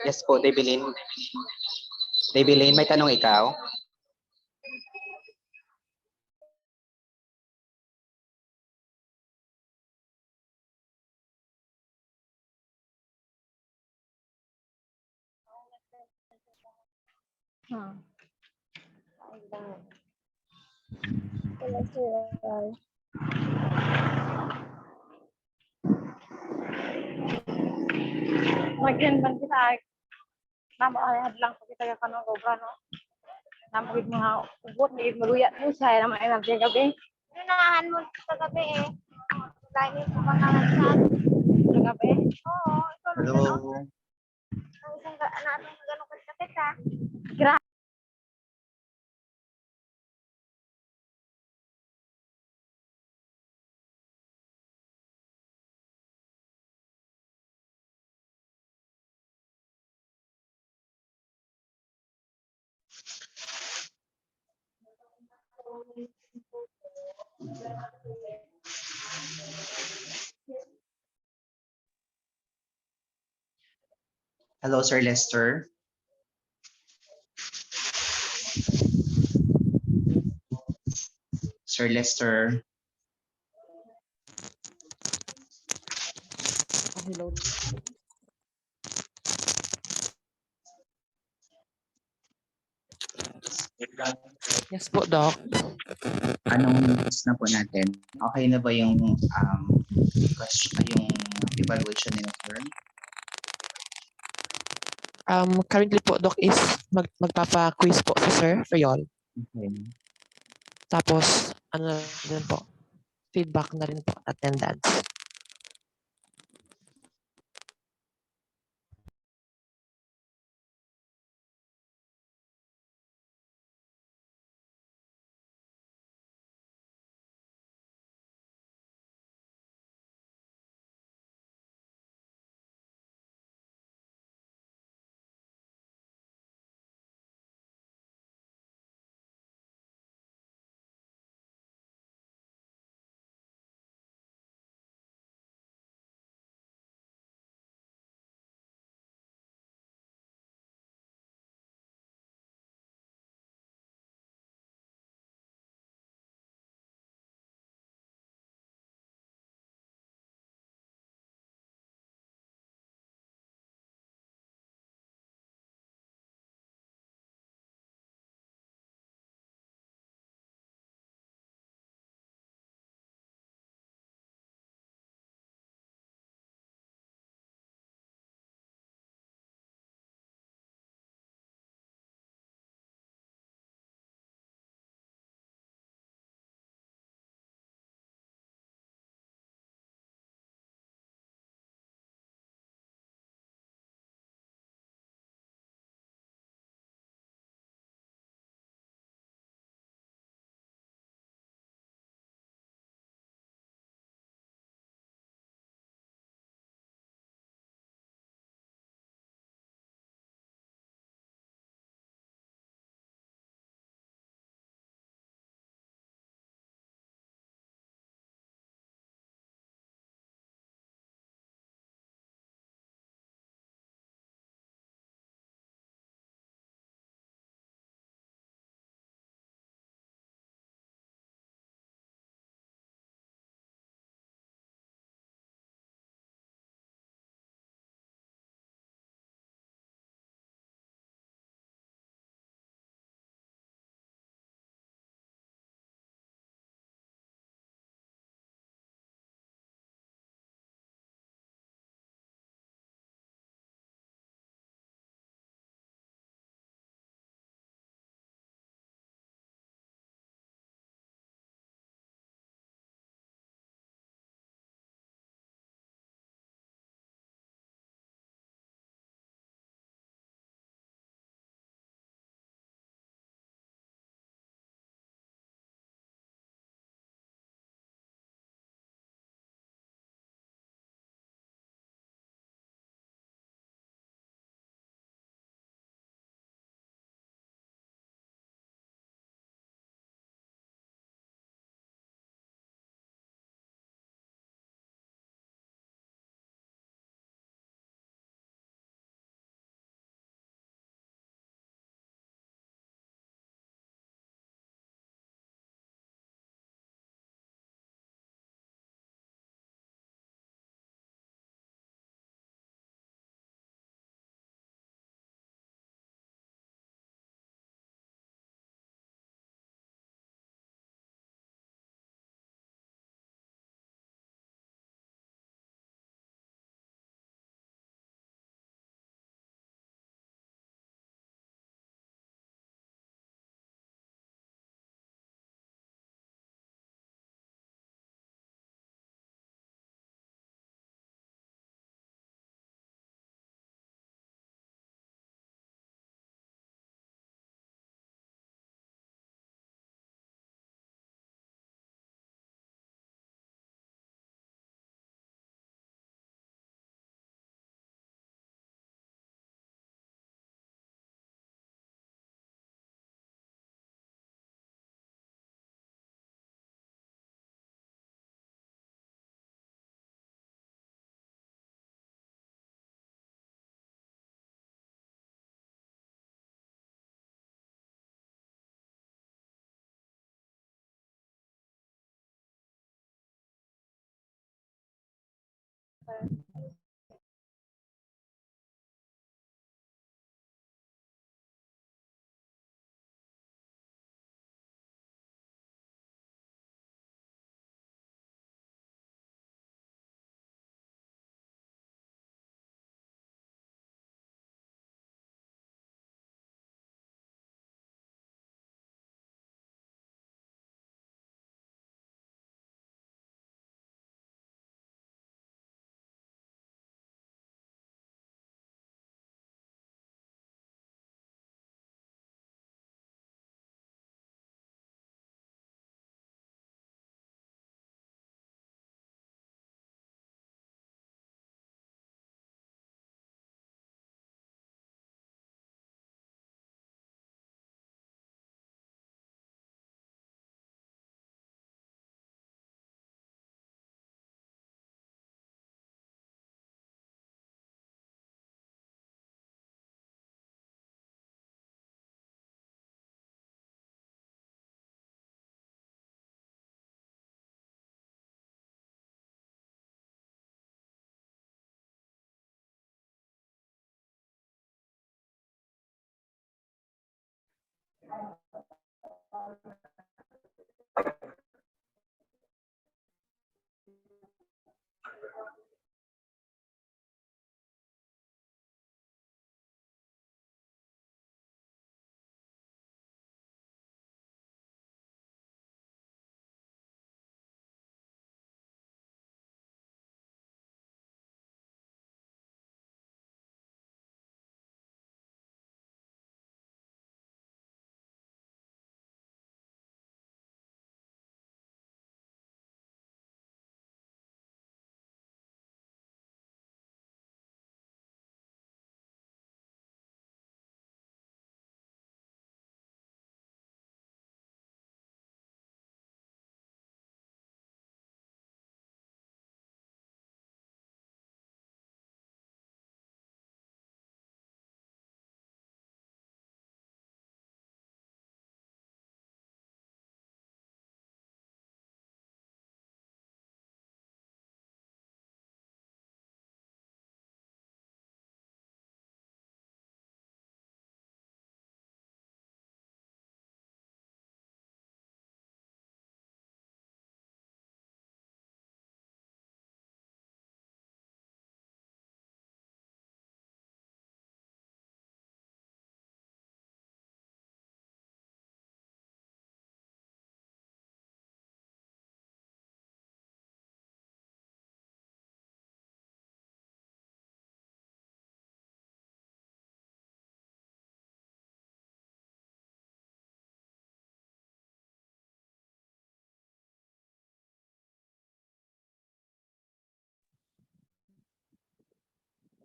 Yes po, Debilin. Debilin, may tanong ikaw? Wala, sir. Magyan man kita ay namayad lang pag kita ka kanong obra no. Namagid mga ubot ni maguyat mo sa naman ay nagdi gabi. Unahan mo sa gabi eh. Dahil mo manangan sa gabi. Oo, ikaw lang Hello. ang isang anak ng ganong kapatid ha. Grabe. Hello, Sir Lester. Sir Lester. Yes po, Doc. Anong next na po natin? Okay na ba yung question, yung evaluation nila, sir? Currently po, Doc, is magpapa-quiz po si Sir Friol. Okay. Tapos, ano din po, feedback na rin po, attendance.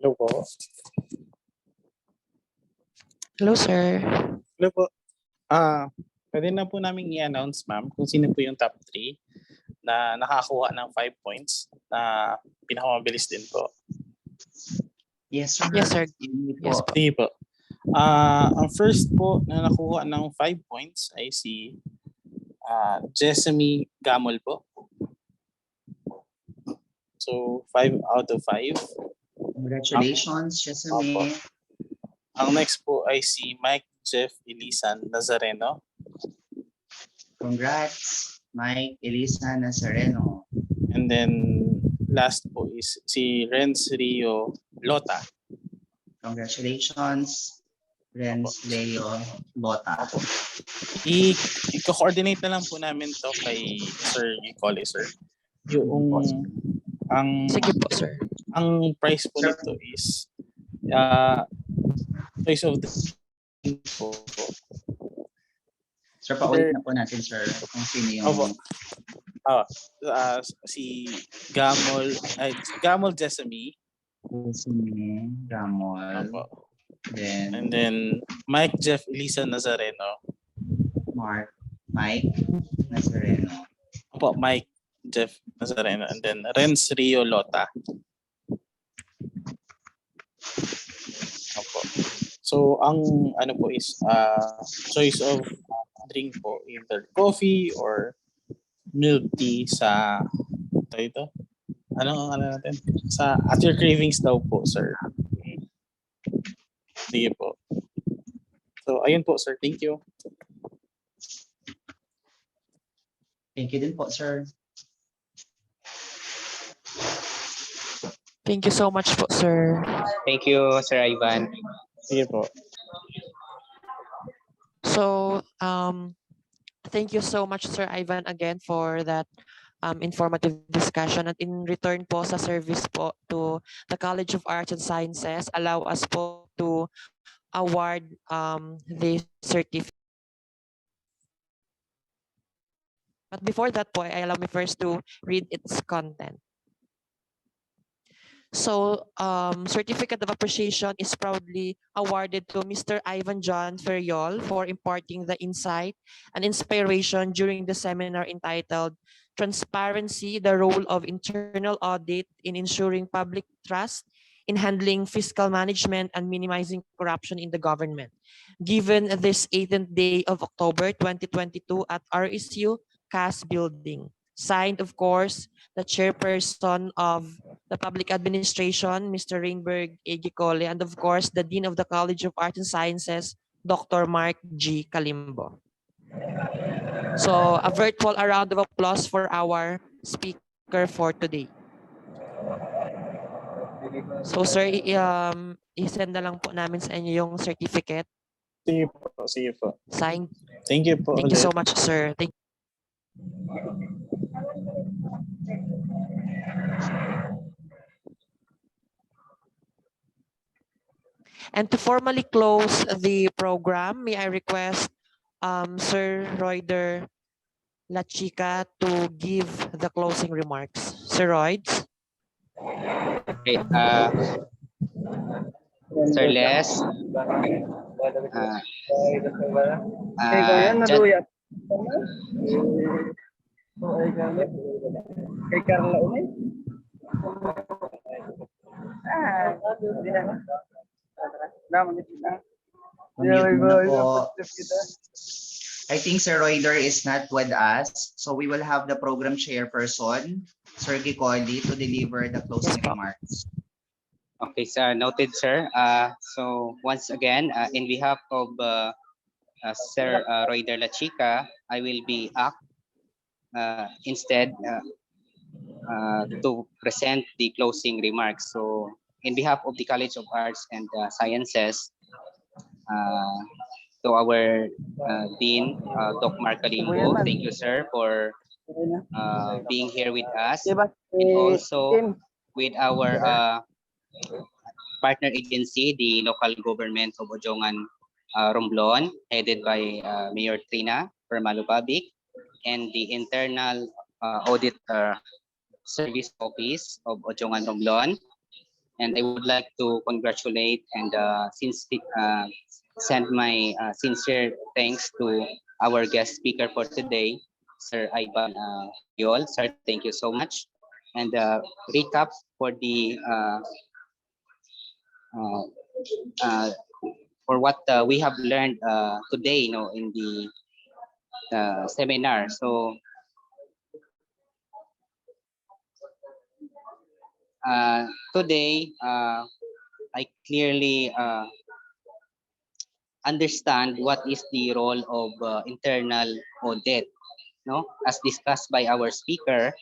Hello po. Hello, sir. Hello po. Pwede na po namin i-announce, ma'am, kung sino po yung top 3 na nakakuha ng 5 points na pinakamabilis din po. Yes, sir. Yes, sir. Yun Yes po. po. Sige po. Ang first po na nakuha ng 5 points ay si Jessamy Gamol po. So, 5 out of 5. Congratulations, Opo. Jessamy. Ang next po ay si Mike Jeff Elisan Nazareno. Congrats, Mike Elisa Nazareno. And then last po is si Renz Rio Lota. Congratulations, Renz Leo Lota. I-coordinate na lang po namin to kay Sir Nicole, sir. Yung Sige po, sir. ang price po nito is choice of the po. Sir, paulit na po natin, sir, kung sino yung... Opo. Si Gamol Jessamy. Jessamy Gamol. Opo. Then, And then Mike Jeff Elisa Nazareno. Mike Nazareno. Opo, Mike Jeff Nazareno. And then Renz Rio Lota. Opo. So ang ano po is choice of drink po, either coffee or milk tea sa ito. Ano natin? Sa at your cravings daw po, sir. Sige po. So ayun po, sir. Thank you. Thank you din po, sir. Thank you so much po, sir. Thank you, Sir Ivan. Sige po. So, thank you so much, Sir Ivan, again for that informative discussion. And in return po sa service po to the College of Arts and Sciences, allow us po to award the certificate. But before that po, allow me first to read its content. So, Certificate of Appreciation is proudly awarded to Mr. Ivan John Ferriol for imparting the insight and inspiration during the seminar entitled Transparency, the Role of Internal Audit in Ensuring Public Trust in Handling Fiscal Management and Minimizing Corruption in the Government, given this 18th day of October 2022 at RSU CAS Building. Signed, of course, the chairperson of the Public Administration, Mr. Rainberg A. Gicole, and of course, the Dean of the College of Arts and Sciences, Dr. Mark G. Kalimbo. So a virtual round of applause for our speaker for today. So sir, i-send na lang po namin sa inyo yung certificate. Sige po, sige po. Signed. Thank you po Thank you ulit. so much, sir. Thank And to formally close the program, may I request Sir Royder La Chica to give the closing remarks. Sir Royds? Okay. Sir Les, Mute na po. I think Sir Royder is not with us, so we will have the program chairperson, Sir Gicoli, to deliver the closing remarks. okay, sir, noted, sir. So once again, in behalf of Sir Royder La Chica, I will be asked instead to present the closing remarks. So in behalf of the College of Arts and Sciences, to our Dean, Doc Mark Kalimbo, thank you, sir, for being here with us, and also with our partner agency, the local government of Odiongan, Romblon, headed by Mayor Trina Permalubabic, and the Internal Audit Service Office of Odiongan, Romblon. And I would like to congratulate and send my sincere thanks to our guest speaker for today, Sir Ivan Yol. Sir, thank you so much. And recap for the for what we have learned today, in the seminar. So today, I clearly understand what is the role of internal audit. As discussed by our speaker,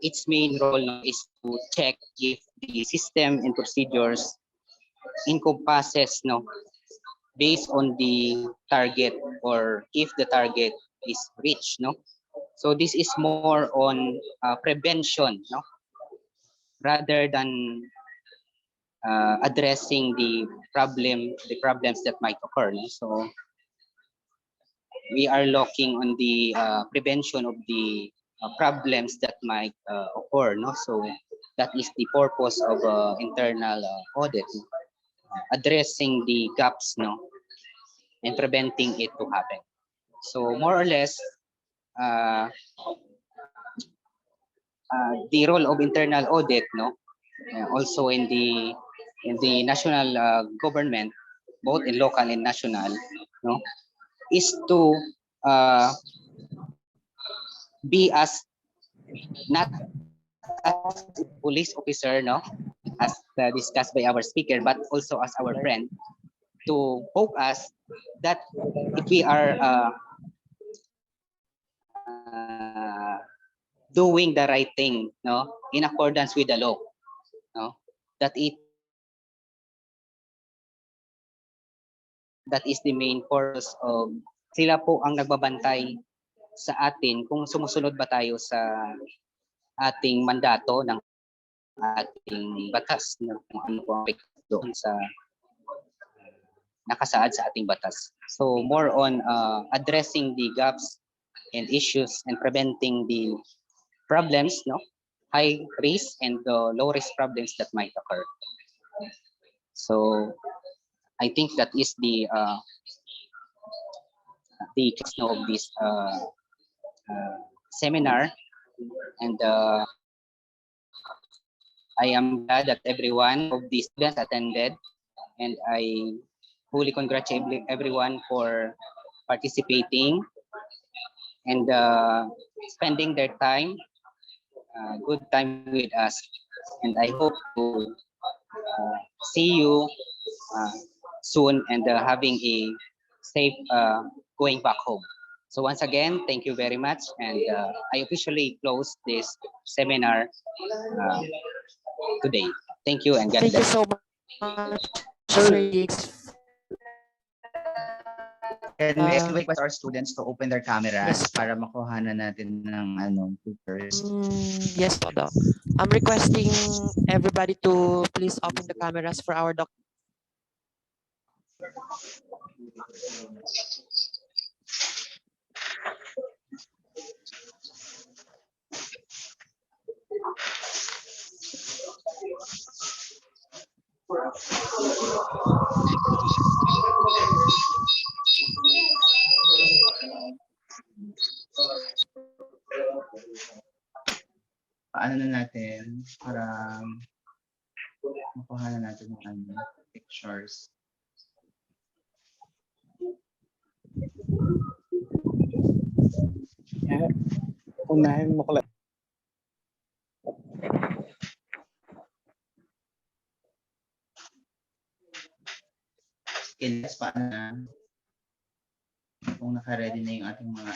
its main role is to check if the system and procedures encompasses based on the target, or if the target is reached. So this is more on prevention, rather than addressing the problems that might occur. So we are looking on the prevention of the problems that might occur. So that is the purpose of internal audit, addressing the gaps, and preventing it to happen. So more or less, the role of internal audit, also in the national government, both in local and national, is to be as not as police officer, as discussed by our speaker, but also as our friend, to poke us that if we are doing the right thing, in accordance with the law, that is the main purpose of sila po ang nagbabantay sa atin kung sumusunod ba tayo sa ating mandato ng ating batas, kung ano po ang doon sa nakasaad sa ating batas. So more on addressing the gaps and issues and preventing the problems, high risk and low risk problems that might occur. So I think that is the case of this seminar, and I am glad that everyone of the students attended, and I fully congratulate everyone for participating and spending their time, good time with us. And I hope to see you soon and having a safe going back home. So once again, thank you very much, and I officially close this seminar today. Thank you and God Thank you bless. so much, Sir Diggs. Can we request our students to open their cameras Yes. para makuha na natin ng tutors? Yes po, Doc. I'm requesting everybody to please open the cameras for our doc. Paano na natin para makuha na natin ng pictures? Unahin mo ko lang. Skills, paano na? Kung naka-ready na yung ating mga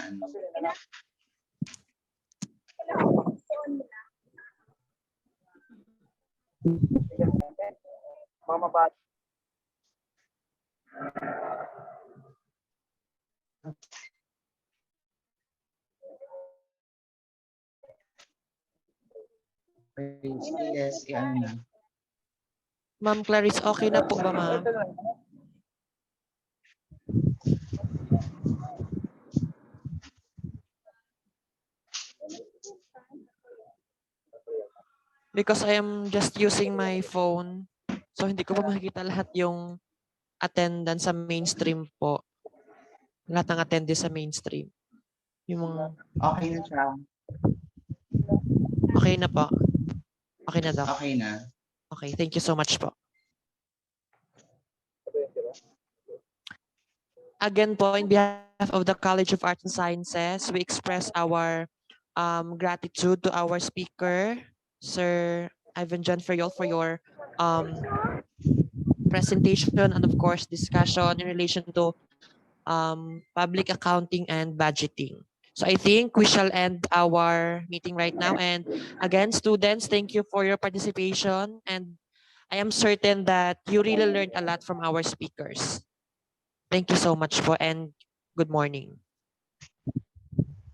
skills, na. Ma'am Clarice, okay na po ba, ma'am? Because I am just using my phone. So hindi ko pa makikita lahat yung attendance sa mainstream po. Lahat ng attendees sa mainstream. Yung mga... Okay na siya. Okay na po. Okay na, Doc. Okay na. Okay, thank you so much po. Again po, in behalf of the College of Arts and Sciences, we express our gratitude to our speaker, Sir Ivan John Ferriol, for your presentation and of course discussion in relation to public accounting and budgeting. So I think we shall end our meeting right now. And again, students, thank you for your participation. And I am certain that you really learned a lot from our speakers. Thank you so much po and good morning.